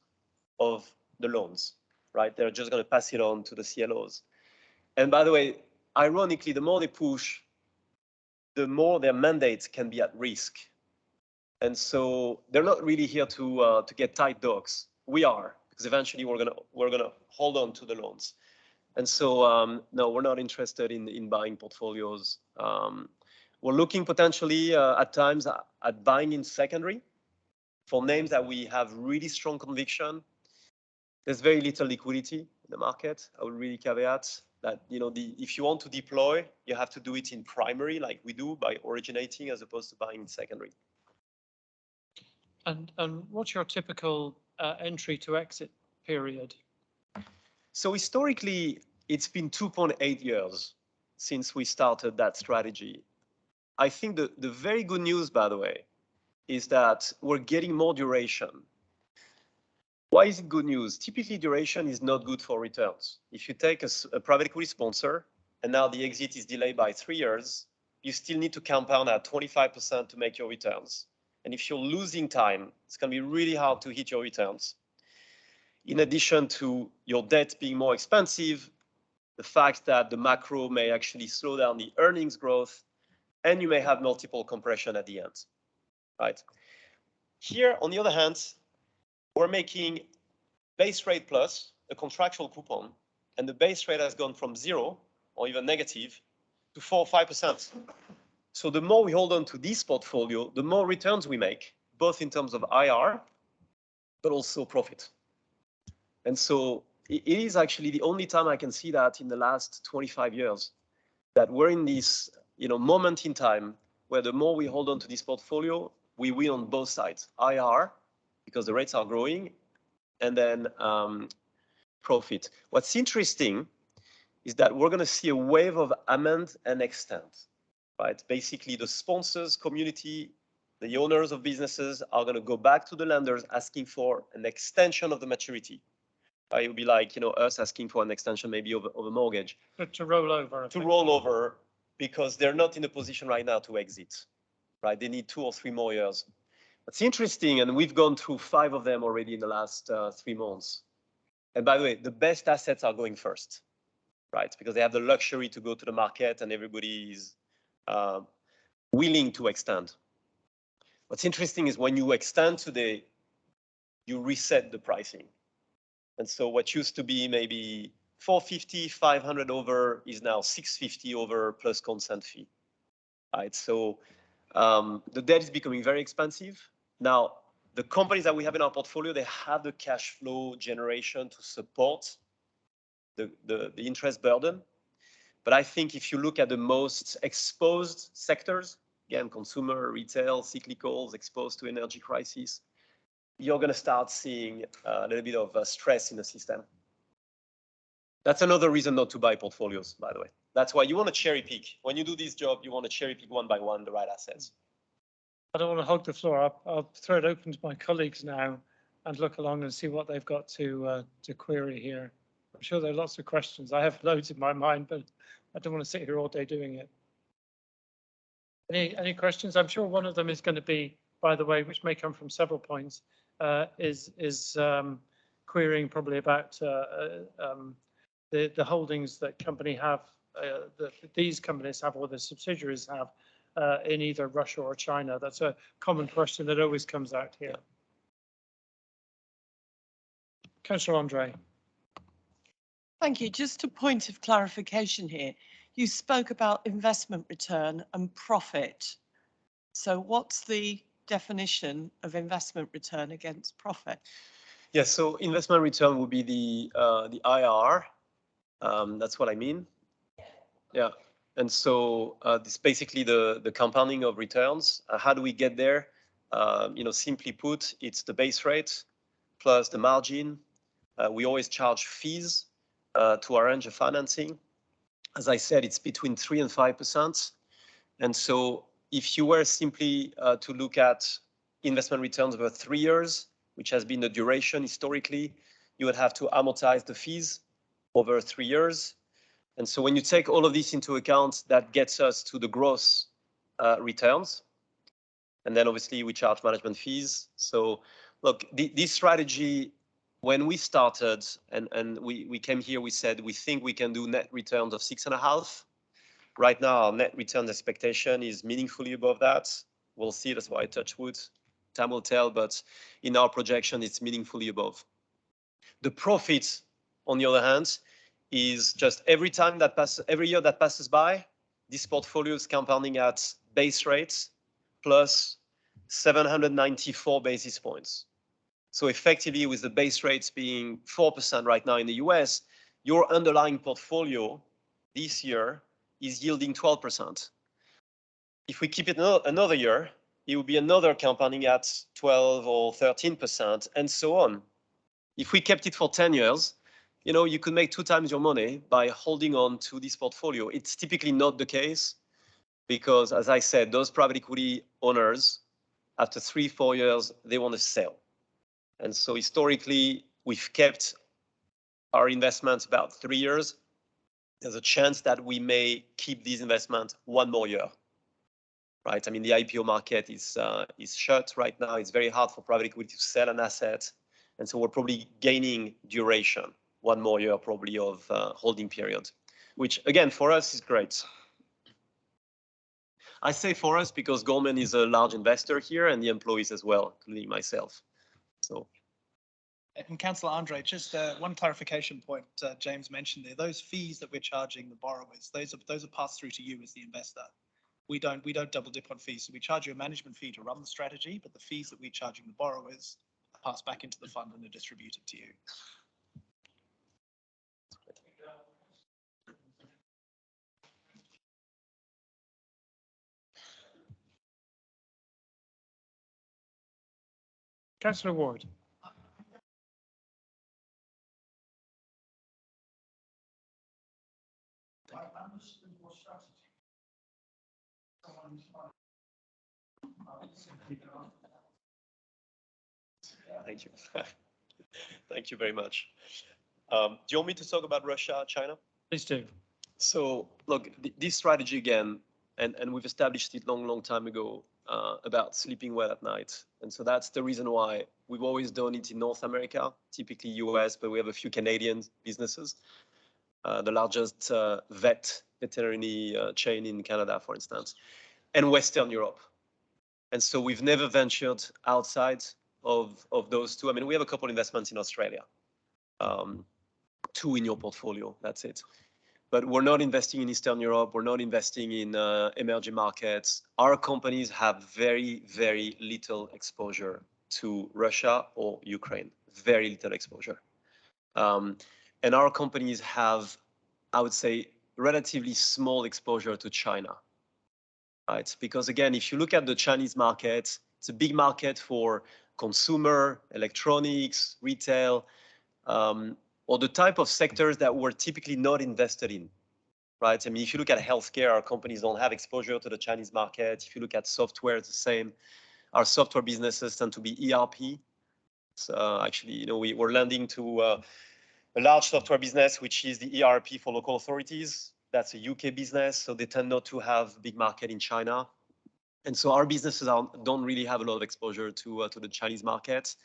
of the loans, right? They're just going to pass it on to the CLOs. And by the way, ironically, the more they push, the more their mandates can be at risk. And so they're not really here to get tight docs. We are, because eventually we're gonna hold on to the loans. And so no, we're not interested in buying portfolios. We're looking potentially at times at buying in secondary for names that we have really strong conviction. There's very little liquidity in the market. I would really caveat that if you want to deploy, you have to do it in primary, like we do, by originating as opposed to buying in secondary. And what's your typical entry to exit period? So historically, it's been 2.8 years since we started that strategy. I think the very good news, by the way, is that we're getting more duration. Why is it good news? Typically, duration is not good for returns. If you take a private equity sponsor, and now the exit is delayed by 3 years, you still need to compound at 25% to make your returns. And if you're losing time, it's going to be really hard to hit your returns. In addition to your debt being more expensive, the fact that the macro may actually slow down the earnings growth, and you may have multiple compression at the end, right? Here, on the other hand, we're making base rate plus a contractual coupon, and the base rate has gone from 0 or even negative to 4 or 5%. So the more we hold on to this portfolio, the more returns we make, both in terms of IR, but also profit. And so it is actually the only time I can see that in the last 25 years that we're in this moment in time where the more we hold on to this portfolio, we win on both sides, IR, because the rates are growing, and then profit. What's interesting is that we're going to see a wave of amend and extend, right? Basically, the sponsors community, the owners of businesses are going to go back to the lenders asking for an extension of the maturity. It would be like us asking for an extension maybe of a mortgage. To roll over. To roll over, because they're not in a position right now to exit, right? They need 2 or 3 more years. What's interesting, and we've gone through 5 of them already in the last 3 months. And by the way, the best assets are going first, right? Because they have the luxury to go to the market and everybody is willing to extend. What's interesting is when you extend today, you reset the pricing. And so what used to be maybe 450, 500 over is now 650 over plus consent fee, right? So the debt is becoming very expensive. Now, the companies that we have in our portfolio, they have the cash flow generation to support the interest burden. But I think if you look at the most exposed sectors, again, consumer, retail, cyclicals, exposed to energy crisis, you're going to start seeing a little bit of stress in the system. That's another reason not to buy portfolios, by the way. That's why you want to cherry pick. When you do this job, you want to cherry pick one by one the right assets. I don't want to hog the floor. I'll throw it open to my colleagues now and look along and see what they've got to query here. I'm sure there are lots of questions. I have loads in my mind, but I don't want to sit here all day doing it. Any questions? I'm sure one of them is going to be, by the way, which may come from several points, is querying probably about the holdings that these companies have or the subsidiaries have in either Russia or China? That's a common question that always comes out here. Councillor Andre. Thank you. Just a point of clarification here. You spoke about investment return and profit. So what's the definition of investment return against profit? Yes, so investment return would be the IR. That's what I mean. Yeah, and so this basically the compounding of returns. How do we get there? Simply put, it's the base rate plus the margin. We always charge fees to arrange a financing. As I said, it's between 3 and 5%. And so if you were simply to look at investment returns over 3 years, which has been the duration historically, you would have to amortize the fees over 3 years. And so when you take all of this into account, that gets us to the gross returns. And then obviously we charge management fees. So look, this strategy, when we started and we came here, we said we think we can do net returns of 6.5. Right now, our net return expectation is meaningfully above that. We'll see, that's why I touch wood. Time will tell, but in our projection, it's meaningfully above. The profit, on the other hand, is just every year that passes by, this portfolio is compounding at base rates plus 794 basis points. So effectively, with the base rates being 4% right now in the US, your underlying portfolio this year is yielding 12%. If we keep it another year, it will be another compounding at 12 or 13%, and so on. If we kept it for 10 years, you could make 2 times your money by holding on to this portfolio. It's typically not the case because, as I said, those private equity owners, after 3-4 years, they want to sell. And so historically, we've kept our investments about 3 years. There's a chance that we may keep these investments 1 more year, right? I mean, the IPO market is shut right now. It's very hard for private equity to sell an asset. And so we're probably gaining duration, 1 more year probably of holding period, which again, for us is great. I say for us because Goldman is a large investor here and the employees as well, including myself. So. And Councillor Andre, just one clarification point James mentioned there. Those fees that we're charging the borrowers, those are passed through to you as the investor. We don't double dip on fees. So we charge you a management fee to run the strategy, but the fees that we're charging the borrowers are passed back into the fund and are distributed to you. Councillor Ward. Thank you. Thank you very much. Do you want me to talk about Russia, China? Please do. So look, this strategy again, and we've established it long time ago about sleeping well at night. And so that's the reason why we've always done it in North America, typically US, but we have a few Canadian businesses. The largest veterinary chain in Canada, for instance, and Western Europe. And so we've never ventured outside of those two. I mean, we have a couple investments in Australia, 2 in your portfolio, that's it. But we're not investing in Eastern Europe. We're not investing in emerging markets. Our companies have very, very little exposure to Russia or Ukraine, very little exposure. And our companies have, I would say, relatively small exposure to China, right? Because again, if you look at the Chinese market, it's a big market for consumer, electronics, retail, or the type of sectors that we're typically not invested in, right? I mean, if you look at healthcare, our companies don't have exposure to the Chinese market. If you look at software, it's the same. Our software businesses tend to be ERP. So actually, we're lending to a large software business, which is the ERP for local authorities. That's a UK business, so they tend not to have big market in China. And so our businesses don't really have a lot of exposure to the Chinese market.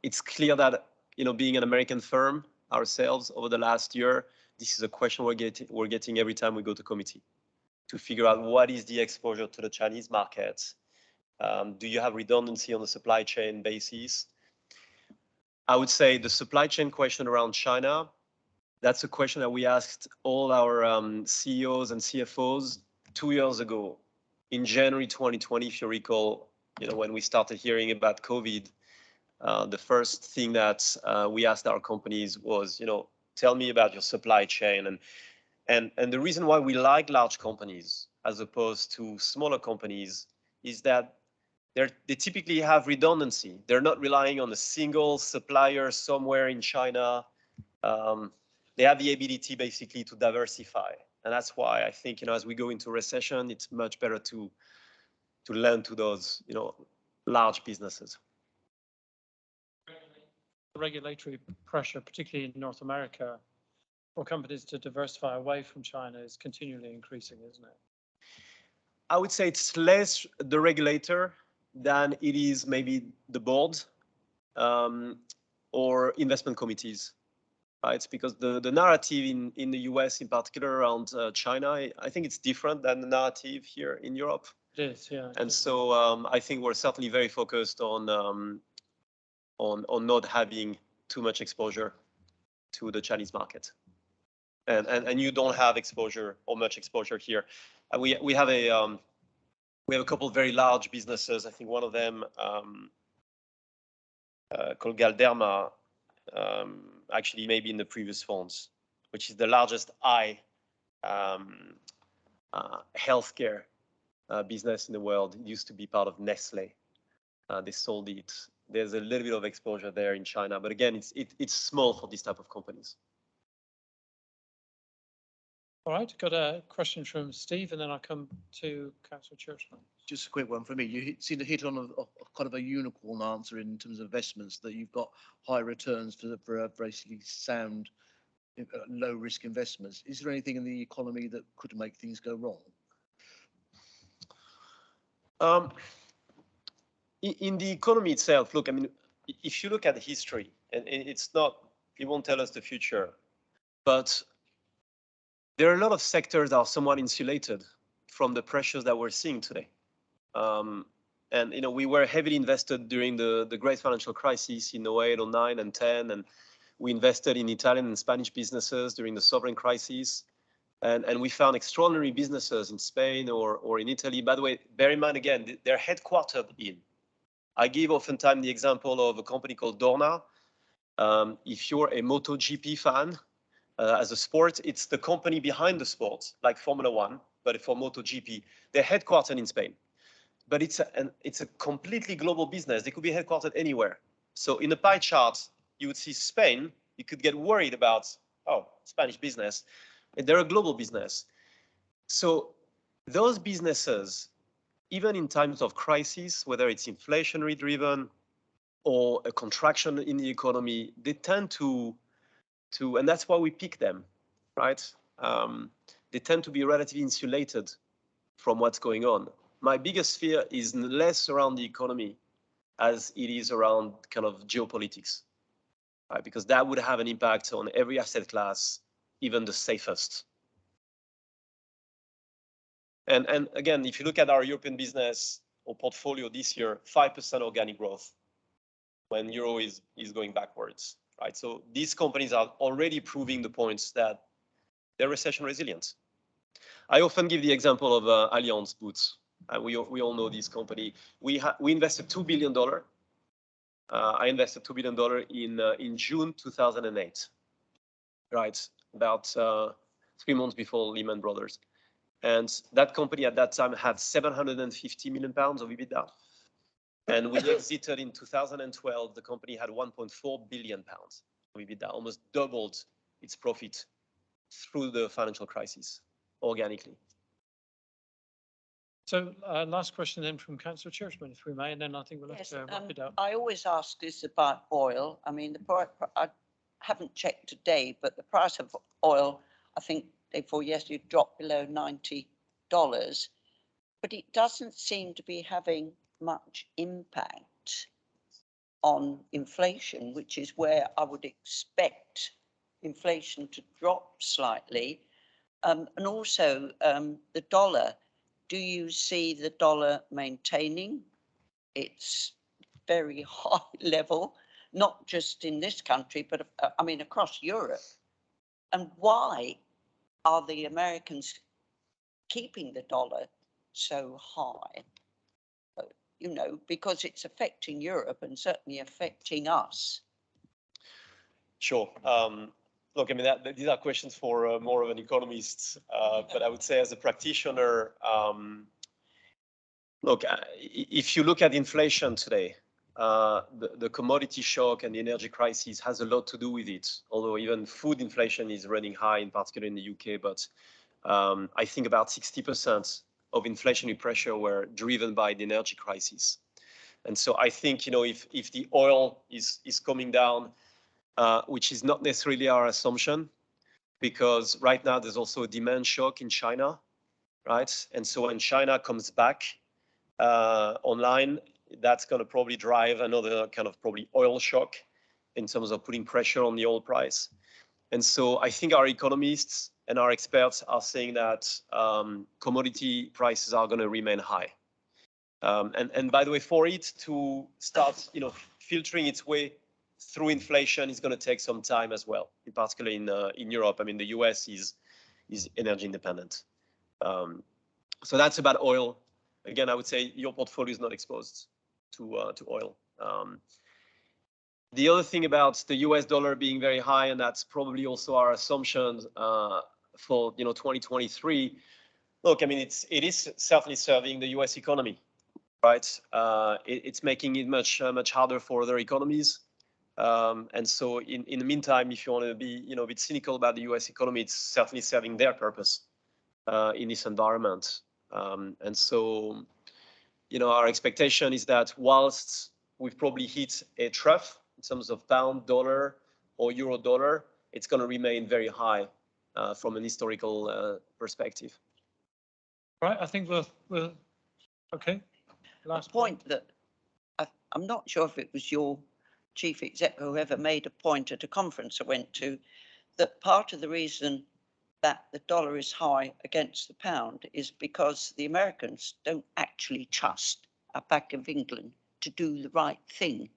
It's clear that, being an American firm ourselves over the last year, this is a question we're getting every time we go to committee. to figure out what is the exposure to the Chinese market. Do you have redundancy on the supply chain basis? I would say the supply chain question around China, that's a question that we asked all our CEOs and CFOs 2 years ago in January 2020, if you recall, when we started hearing about COVID, the first thing that we asked our companies was, tell me about your supply chain. And the reason why we like large companies as opposed to smaller companies is that they typically have redundancy. They're not relying on a single supplier somewhere in China. They have the ability basically to diversify. And that's why I think, as we go into recession, it's much better to lend to those, large businesses. Regulatory pressure, particularly in North America, for companies to diversify away from China is continually increasing, isn't it? I would say it's less the regulator than it is maybe the board or investment committees. It's because the narrative in the US in particular around China, I think it's different than the narrative here in Europe. It is, yeah. And so I think we're certainly very focused on not having too much exposure to the Chinese market. And you don't have exposure or much exposure here. We have a couple of very large businesses. I think one of them called Galderma, actually maybe in the previous funds, which is the largest eye healthcare business in the world. It used to be part of Nestle. They sold it. There's a little bit of exposure there in China, but again, it's small for this type of companies. All right, got a question from Steve, and then I'll come to Councillor Churchman. Just a quick one for me. You seem to hit on a kind of a unicorn answer in terms of investments, that you've got high returns for basically sound, low risk investments. Is there anything in the economy that could make things go wrong? In the economy itself, look, I mean, if you look at the history, and it won't tell us the future, but there are a lot of sectors that are somewhat insulated from the pressures that we're seeing today. And we were heavily invested during the great financial crisis in 08, 09, and 10, and we invested in Italian and Spanish businesses during the sovereign crisis, and we found extraordinary businesses in Spain or in Italy. By the way, bear in mind again, they're headquartered in. I give oftentimes the example of a company called Dorna. If you're a MotoGP fan, as a sport, it's the company behind the sport, like Formula One, but for MotoGP, they're headquartered in Spain. But it's a completely global business. They could be headquartered anywhere. So in the pie chart, you would see Spain. You could get worried about, Spanish business. And they're a global business. So those businesses, even in times of crisis, whether it's inflationary driven or a contraction in the economy, they tend to and that's why we pick them, right? They tend to be relatively insulated from what's going on. My biggest fear is less around the economy as it is around kind of geopolitics, right? Because that would have an impact on every asset class, even the safest. And again, if you look at our European business or portfolio this year, 5% organic growth when euro is going backwards. Right, so these companies are already proving the points that they're recession resilient. I often give the example of Allianz Boots. We all know this company. We invested $2 billion. I invested $2 billion in June 2008. Right, about 3 months before Lehman Brothers, and that company at that time had 750 million pounds of EBITDA. And we exited in 2012, the company had 1.4 billion pounds of EBITDA, almost doubled its profit through the financial crisis organically. So last question then from Councillor Churchman, if we may, and then I think we'll have to wrap it up. I always ask this about oil. I mean, I haven't checked today, but the price of oil, I think before yesterday, dropped below $90, but it doesn't seem to be having much impact on inflation, which is where I would expect inflation to drop slightly. And also the dollar. Do you see the dollar maintaining its very high level, not just in this country, but I mean across Europe? And why are the Americans keeping the dollar so high? You know, because it's affecting Europe and certainly affecting us. Sure. Look, I mean, these are questions for more of an economist, but I would say as a practitioner, look, if you look at inflation today, the commodity shock and the energy crisis has a lot to do with it, although even food inflation is running high, in particular in the UK, but I think about 60% of inflationary pressure were driven by the energy crisis. And so I think, you know, if the oil is coming down, which is not necessarily our assumption, because right now there's also a demand shock in China, right? And so when China comes back online, that's going to probably drive another kind of probably oil shock in terms of putting pressure on the oil price. And so I think our economists and our experts are saying that commodity prices are going to remain high. And by the way, for it to start, you know, filtering its way through inflation is going to take some time as well, in particular in Europe. I mean, the US is energy independent. So that's about oil. Again, I would say your portfolio is not exposed to oil. The other thing about the US dollar being very high, and that's probably also our assumption for 2023. Look, I mean, it is certainly serving the US economy, right? It's making it much harder for other economies. And so in the meantime, if you want to be a bit cynical about the US economy, it's certainly serving their purpose in this environment. And so, our expectation is that whilst we've probably hit a trough in terms of pound, dollar, or euro dollar, it's going to remain very high from an historical perspective. Right, I think we'll okay. Last point that I'm not sure if it was your chief exec, whoever made a point at a conference I went to, that part of the reason that the dollar is high against the pound is because the Americans don't actually trust our Bank of England to do the right thing.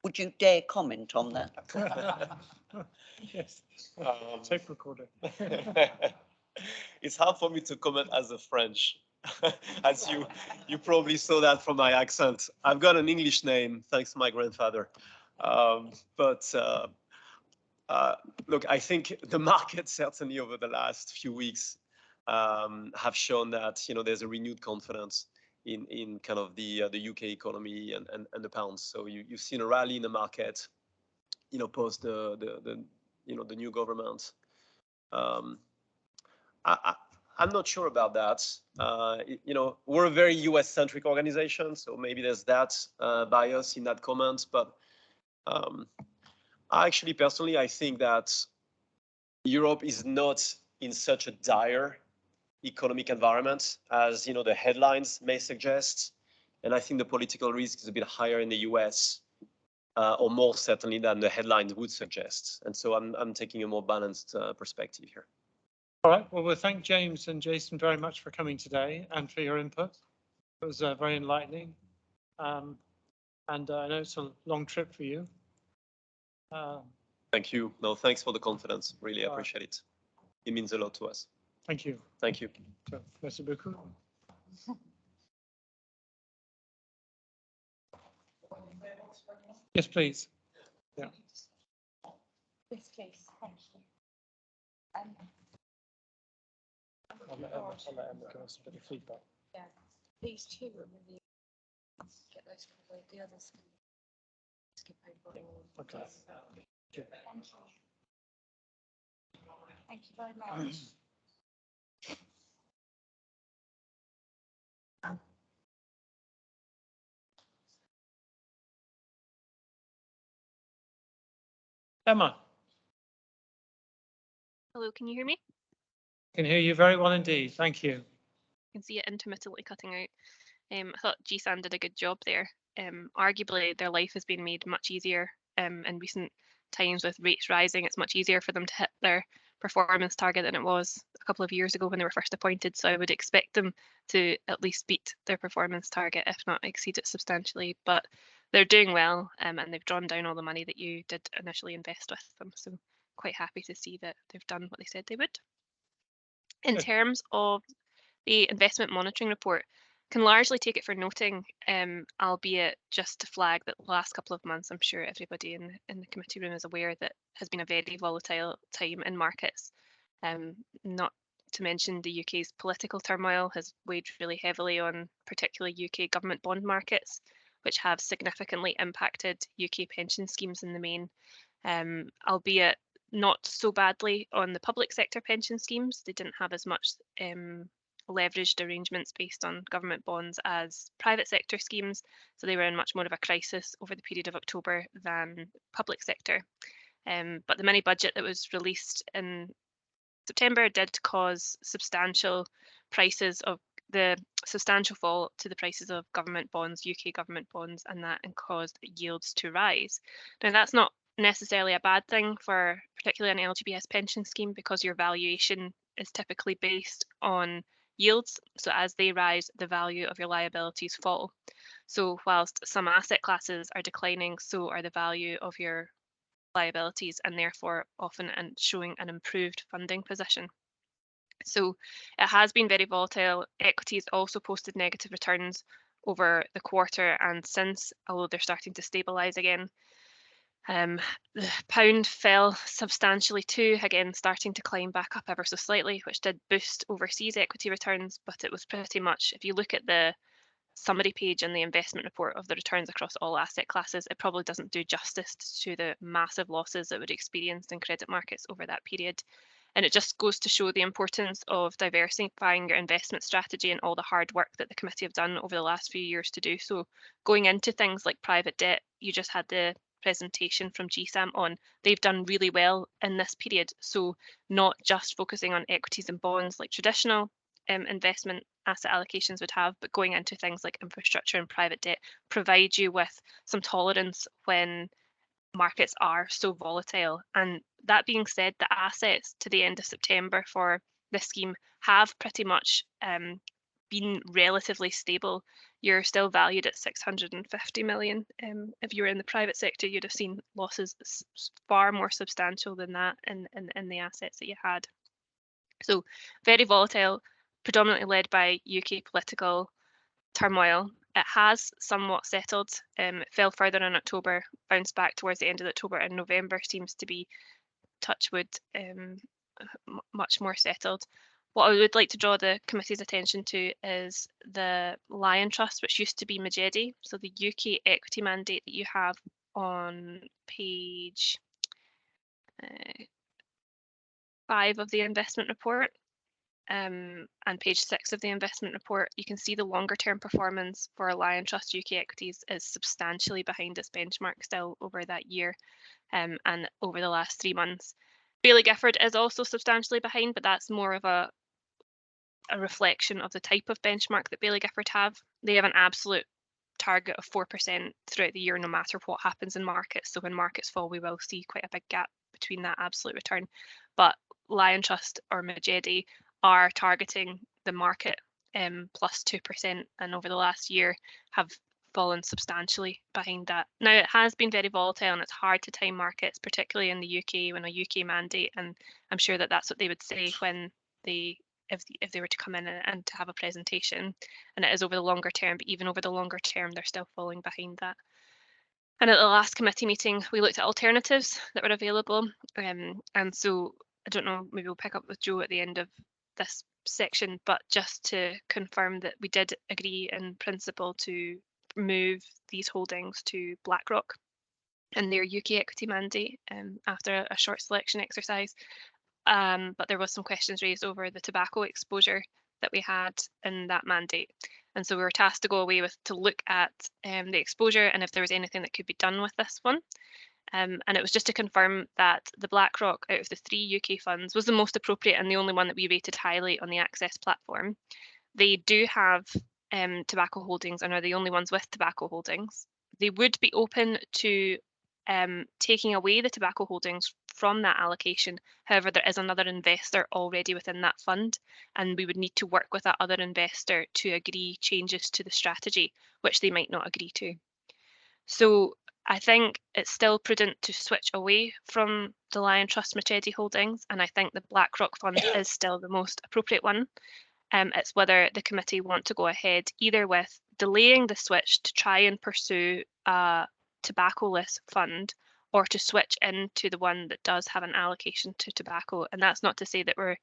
Would you dare comment on that? Yes, tape recorder. It's hard for me to comment as a French, as you probably saw that from my accent. I've got an English name, thanks to my grandfather. Look, I think the market certainly over the last few weeks have shown that there's a renewed confidence in kind of the UK economy and the pound. So you've seen a rally in the market, post the new government. I'm not sure about that. We're a very US-centric organization, so maybe there's that bias in that comment. But actually, personally, I think that Europe is not in such a dire economic environment as the headlines may suggest, and I think the political risk is a bit higher in the US, or more certainly than the headlines would suggest. And so I'm taking a more balanced perspective here. All right, well, we'll thank James and Jason very much for coming today and for your input. It was very enlightening. And I know it's a long trip for you. Thank you. No, thanks for the confidence. Really appreciate it. It means a lot to us. Thank you. Thank you. Merci beaucoup. Yes, please. Yeah. Yes, please. Thank you. I'll let Emma give us a bit of feedback. Yeah, these two are really get those covered. The others can skip over. Okay. Thank you. Thank you very much. Emma. Hello, can you hear me? I can hear you very well indeed. Thank you. I can see it intermittently cutting out. I thought GSAN did a good job there. Arguably, their life has been made much easier in recent times with rates rising. It's much easier for them to hit their performance target than it was a couple of years ago when they were first appointed. So I would expect them to at least beat their performance target, if not exceed it substantially. But they're doing well, and they've drawn down all the money that you did initially invest with them. So quite happy to see that they've done what they said they would. In Good. terms of the investment monitoring report, can largely take it for noting, albeit just to flag that the last couple of months, I'm sure everybody in the committee room is aware that has been a very volatile time in markets. Not to mention the UK's political turmoil has weighed really heavily on particularly UK government bond markets, which have significantly impacted UK pension schemes in the main, albeit not so badly on the public sector pension schemes. They didn't have as much leveraged arrangements based on government bonds as private sector schemes, so they were in much more of a crisis over the period of October than public sector. But the mini budget that was released in September did cause substantial fall to the prices of government bonds, UK government bonds, and that caused yields to rise. Now that's not necessarily a bad thing for particularly an LGBS pension scheme, because your valuation is typically based on yields. So as they rise, the value of your liabilities fall. So whilst some asset classes are declining, so are the value of your liabilities, and therefore often showing an improved funding position. So it has been very volatile. Equities also posted negative returns over the quarter and since, although they're starting to stabilise again. The pound fell substantially too, again starting to climb back up ever so slightly, which did boost overseas equity returns, but it was pretty much, if you look at the summary page in the investment report of the returns across all asset classes, it probably doesn't do justice to the massive losses that were experienced in credit markets over that period. And it just goes to show the importance of diversifying your investment strategy and all the hard work that the committee have done over the last few years to do so. Going into things like private debt, you just had the presentation from GSAM on, they've done really well in this period. So not just focusing on equities and bonds like traditional investment asset allocations would have, but going into things like infrastructure and private debt provide you with some tolerance when markets are so volatile. And that being said, the assets to the end of September for this scheme have pretty much been relatively stable. You're still valued at 650 million. If you were in the private sector, you'd have seen losses far more substantial than that in the assets that you had. So very volatile, predominantly led by UK political turmoil. It has somewhat settled. It fell further in October, bounced back towards the end of October, and November seems to be, touch wood, much more settled. What I would like to draw the committee's attention to is the Lion Trust, which used to be Majedi. So the UK equity mandate that you have on page 5 of the investment report. And page 6 of the investment report, you can see the longer term performance for Lion Trust UK equities is substantially behind its benchmark still over that year and over the last 3 months. Baillie Gifford is also substantially behind, but that's more of a reflection of the type of benchmark that Baillie Gifford have. They have an absolute target of 4% throughout the year, no matter what happens in markets. So when markets fall, we will see quite a big gap between that absolute return. But Lion Trust or Majedi are targeting the market plus 2%, and over the last year have fallen substantially behind that. Now it has been very volatile and it's hard to time markets, particularly in the UK when a UK mandate, and I'm sure that that's what they would say when they if they were to come in and to have a presentation, and it is over the longer term, but even over the longer term they're still falling behind that. And at the last committee meeting we looked at alternatives that were available, and so I don't know, maybe we'll pick up with Joe at the end of this section, but just to confirm that we did agree in principle to move these holdings to BlackRock and their UK equity mandate after a short selection exercise. But there was some questions raised over the tobacco exposure that we had in that mandate. And so we were tasked to go away to look at the exposure and if there was anything that could be done with this one. And it was just to confirm that the BlackRock out of the 3 UK funds was the most appropriate and the only one that we rated highly on the Access platform. They do have tobacco holdings and are the only ones with tobacco holdings. They would be open to taking away the tobacco holdings from that allocation. However, there is another investor already within that fund, and we would need to work with that other investor to agree changes to the strategy, which they might not agree to. So I think it's still prudent to switch away from the Lion Trust Machete holdings, and I think the BlackRock fund is still the most appropriate one. It's whether the committee want to go ahead either with delaying the switch to try and pursue a tobacco-less fund, or to switch into the one that does have an allocation to tobacco. And that's not to say that we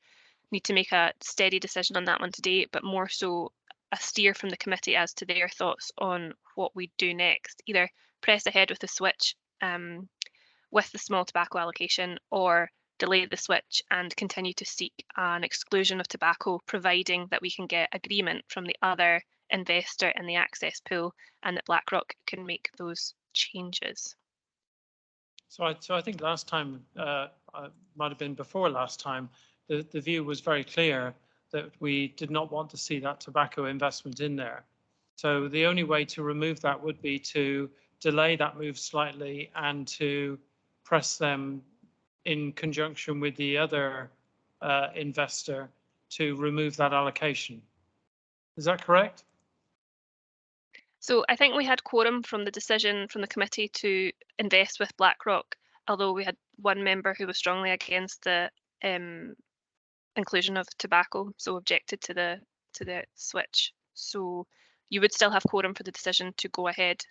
need to make a steady decision on that one today, but more so a steer from the committee as to their thoughts on what we do next. Either press ahead with the switch with the small tobacco allocation, or delay the switch and continue to seek an exclusion of tobacco, providing that we can get agreement from the other investor in the access pool and that BlackRock can make those changes. So I think last time, might have been before last time, the view was very clear that we did not want to see that tobacco investment in there. So the only way to remove that would be to delay that move slightly and to press them in conjunction with the other investor to remove that allocation. Is that correct? So I think we had quorum from the decision from the committee to invest with BlackRock, although we had one member who was strongly against the inclusion of tobacco, so objected to the switch. So you would still have quorum for the decision to go ahead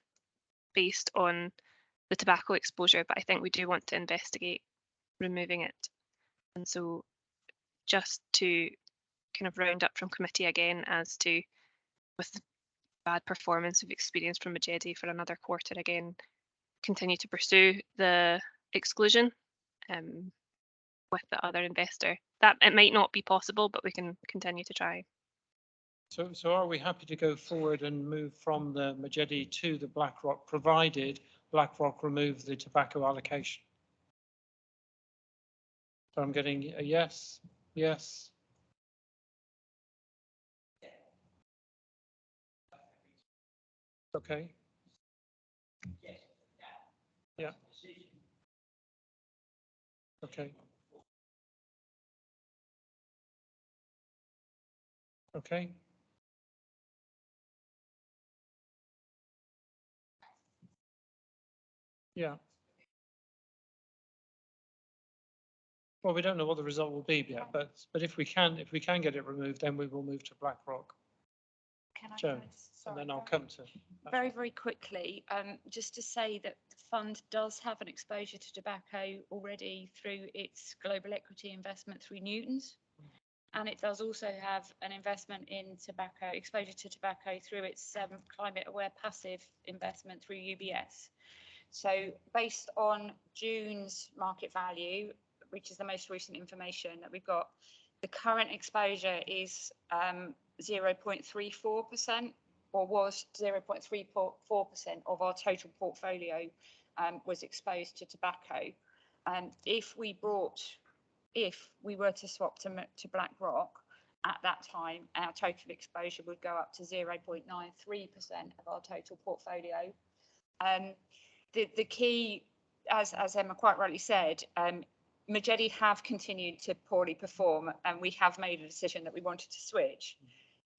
based on the tobacco exposure, but I think we do want to investigate removing it. And so just to kind of round up from committee again as to, with the bad performance we've experienced from Machete for another quarter, again, continue to pursue the exclusion with the other investor. That it might not be possible, but we can continue to try. So are we happy to go forward and move from the Machete to the BlackRock, provided BlackRock remove the tobacco allocation? So I'm getting a yes, yes. Okay. Yeah. Okay. Okay. Yeah. Well, we don't know what the result will be yet, but if we can get it removed, then we will move to BlackRock. Can I Joe, just, and sorry, then I'll come to. very quickly, just to say that the fund does have an exposure to tobacco already through its global equity investment through Newtons. And it does also have an investment in tobacco, exposure to tobacco through its climate aware passive investment through UBS. So based on June's market value, which is the most recent information that we've got, the current exposure is 0.34%, or was 0.34% of our total portfolio was exposed to tobacco. And if we were to swap to BlackRock at that time, our total exposure would go up to 0.93% of our total portfolio. The key, as Emma quite rightly said, Machete have continued to poorly perform, and we have made a decision that we wanted to switch.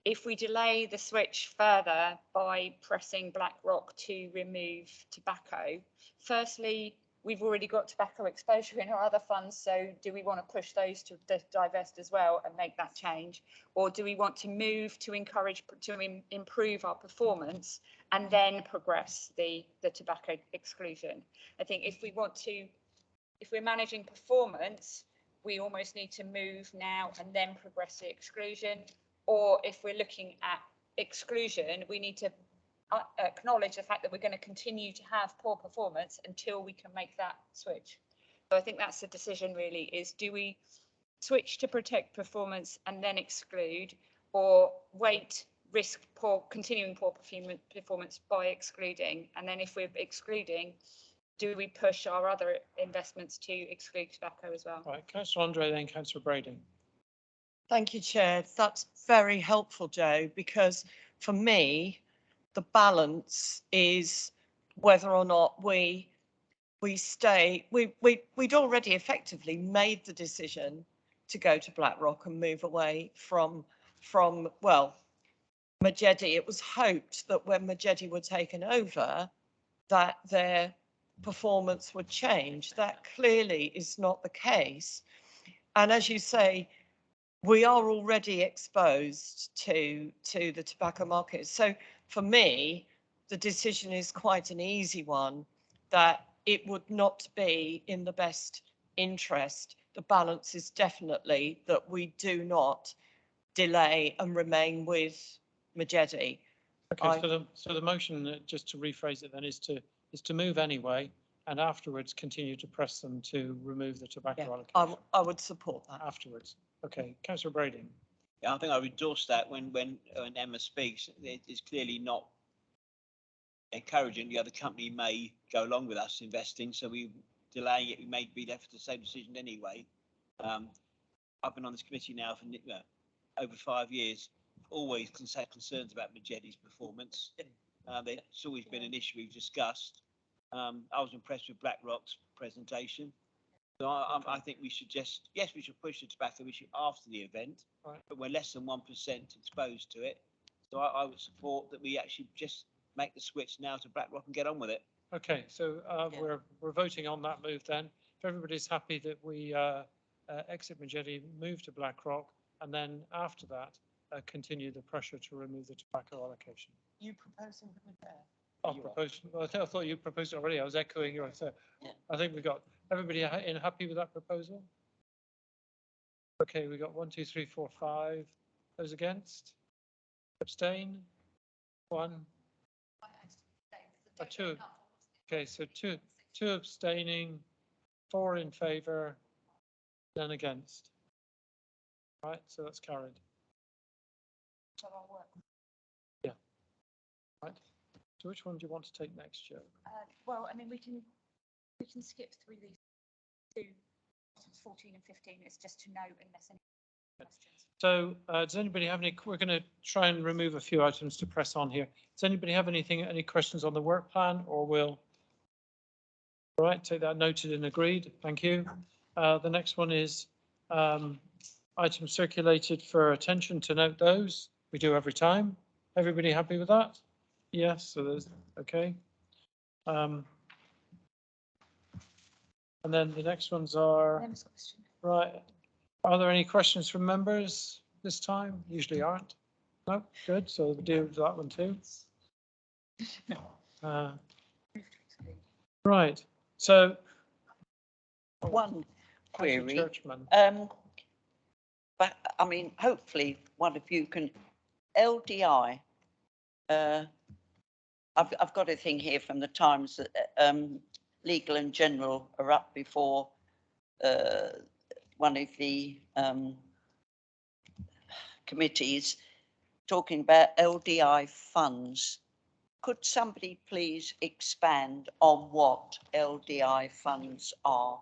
If we delay the switch further by pressing BlackRock to remove tobacco, firstly, we've already got tobacco exposure in our other funds, so do we want to push those to divest as well and make that change? Or do we want to move to encourage, to improve our performance and then progress the tobacco exclusion? I think if we're managing performance, we almost need to move now and then progress the exclusion. Or if we're looking at exclusion, we need to acknowledge the fact that we're going to continue to have poor performance until we can make that switch. So I think that's the decision really, is do we switch to protect performance and then exclude, or wait, risk continuing poor performance by excluding? And then if we're excluding, do we push our other investments to exclude tobacco as well? Right, Councillor Andre, then Councillor Brading. Thank you, Chair. That's very helpful, Joe, because for me, the balance is whether or not we we'd already effectively made the decision to go to BlackRock and move away from well, Majedi. It was hoped that when Majedi were taken over, that their performance would change. That clearly is not the case. And as you say, we are already exposed to the tobacco market. So for me, the decision is quite an easy one, that it would not be in the best interest. The balance is definitely that we do not delay and remain with Majedi. Okay, so the motion, just to rephrase it then, is to move anyway, and afterwards continue to press them to remove the tobacco allocation. I would support that. Afterwards. Okay, Councillor Brady. Yeah, I think I would endorse that when Emma speaks. It's clearly not encouraging. The other company may go along with us investing, so we delaying it. We may be left with the same decision anyway. I've been on this committee now for over 5 years. Always had concerns about Majedi's performance. It's always been an issue we've discussed. I was impressed with BlackRock's presentation. So I think we should we should push the tobacco issue after the event, right, but we're less than 1% exposed to it. So I would support that we actually just make the switch now to BlackRock and get on with it. Okay, so we're voting on that move then. If everybody's happy that we exit Majedi, move to BlackRock, and then after that continue the pressure to remove the tobacco allocation. You proposing with there? I thought you proposed it already. I was echoing your. So I think we got everybody happy with that proposal. Okay, we got 1, 2, 3, 4, 5. Those against? Abstain? 1. 2. Okay, so two abstaining, 4 in favour, none against. Right, so that's carried. Yeah. Right. So which one do you want to take next, Joe? Well, I mean, we can skip through these two, 14 and 15. It's just to note unless any questions. So does anybody have any? We're going to try and remove a few items to press on here. Does anybody have any questions on the work plan, or will? All right, take that noted and agreed. Thank you. The next one is items circulated for attention to note those. We do every time. Everybody happy with that? Yes, so there's okay. And then the next ones are right. Are there any questions from members this time? Usually aren't. No, good. So we'll deal with that one too. Right. So one query. But I mean, hopefully one of you can. LDI. I've got a thing here from the Times that Legal and General are up before one of the committees talking about LDI funds. Could somebody please expand on what LDI funds are?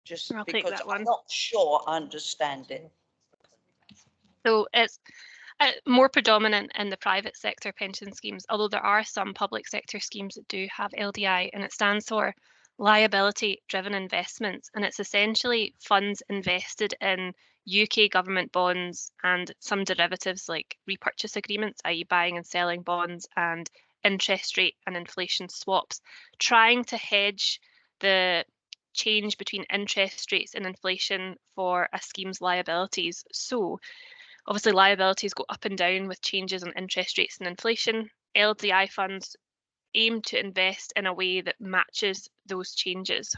Just because I'm not sure I understand it. So it's more predominant in the private sector pension schemes, although there are some public sector schemes that do have LDI, and it stands for liability driven investments, and it's essentially funds invested in UK government bonds and some derivatives like repurchase agreements, i.e. buying and selling bonds, and interest rate and inflation swaps, trying to hedge the change between interest rates and inflation for a scheme's liabilities. So obviously liabilities go up and down with changes in interest rates and inflation. LDI funds aim to invest in a way that matches those changes,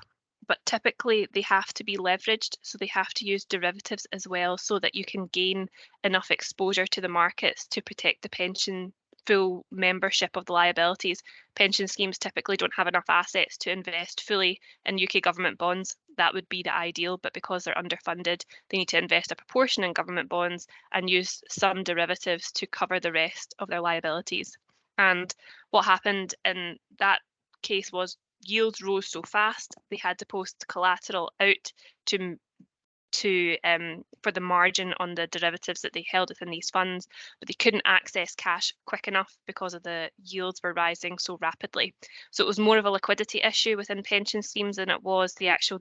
but typically they have to be leveraged, so they have to use derivatives as well, so that you can gain enough exposure to the markets to protect the full membership of the liabilities. Pension schemes typically don't have enough assets to invest fully in UK government bonds. That would be the ideal, but because they're underfunded, they need to invest a proportion in government bonds and use some derivatives to cover the rest of their liabilities. And what happened in that case was yields rose so fast, they had to post collateral out to for the margin on the derivatives that they held within these funds, but they couldn't access cash quick enough because of the yields were rising so rapidly. So it was more of a liquidity issue within pension schemes than it was the actual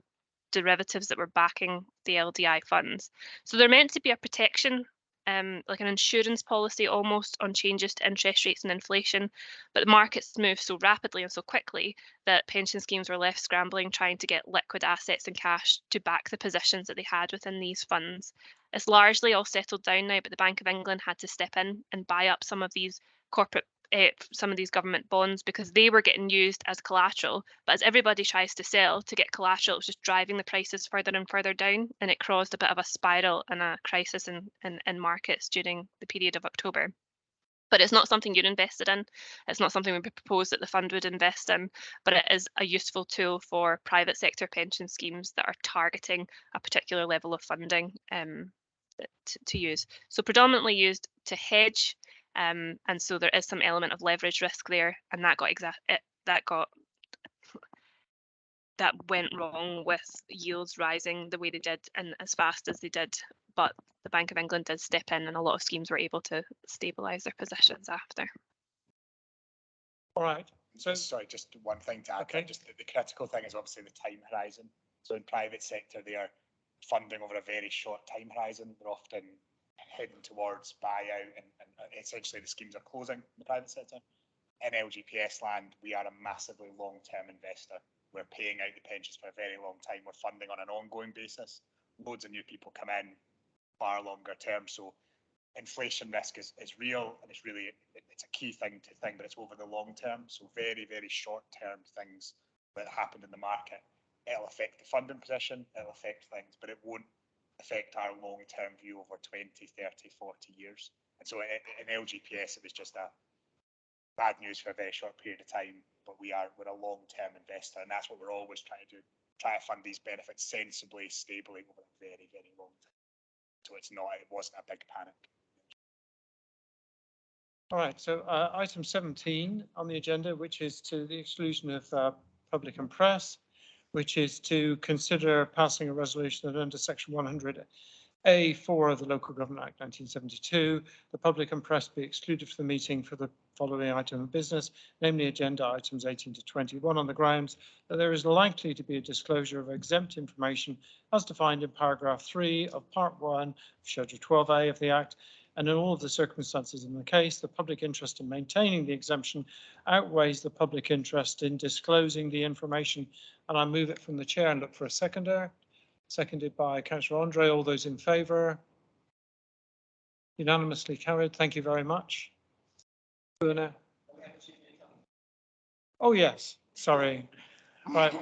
derivatives that were backing the LDI funds. So they're meant to be a protection, like an insurance policy almost, on changes to interest rates and inflation, but the markets move so rapidly and so quickly that pension schemes were left scrambling trying to get liquid assets and cash to back the positions that they had within these funds. It's largely all settled down now, but the Bank of England had to step in and buy up some of these some of these government bonds because they were getting used as collateral. But as everybody tries to sell to get collateral, it was just driving the prices further and further down, and it caused a bit of a spiral and a crisis in markets during the period of October. But it's not something you're invested in. It's not something we propose that the fund would invest in, but it is a useful tool for private sector pension schemes that are targeting a particular level of funding to use. So predominantly used to hedge. And so there is some element of leverage risk there, and that went wrong with yields rising the way they did and as fast as they did. But the Bank of England did step in, and a lot of schemes were able to stabilise their positions after. All right. So sorry, just one thing to add. Okay. Just the critical thing is obviously the time horizon. So in private sector, they are funding over a very short time horizon. They're often heading towards buyout, and essentially the schemes are closing in the private sector. In LGPS land, we are a massively long-term investor. We're paying out the pensions for a very long time. We're funding on an ongoing basis. Loads of new people come in far longer term. So inflation risk is real, and it's a key thing to think, but it's over the long term. So very, very short term things that happened in the market, it'll affect the funding position, it'll affect things, but it won't affect our long-term view over 20, 30, 40 years. And so in LGPS, it was just a bad news for a very short period of time, but we're a long-term investor, and that's what we're always trying to do, try to fund these benefits sensibly, stably over a very, very long time. So it wasn't a big panic. all right, so item 17 on the agenda, which is to the exclusion of public and press, which is to consider passing a resolution that under section 100A4 of the Local Government Act 1972, the public and press be excluded from the meeting for the following item of business, namely agenda items 18 to 21, on the grounds that there is likely to be a disclosure of exempt information as defined in paragraph 3 of part 1 of schedule 12A of the Act, and in all of the circumstances in the case, the public interest in maintaining the exemption outweighs the public interest in disclosing the information. And I move it from the chair and look for a seconder. Seconded by Councillor Andre. All those in favour? Unanimously carried. Thank you very much. Oh yes, sorry. Right.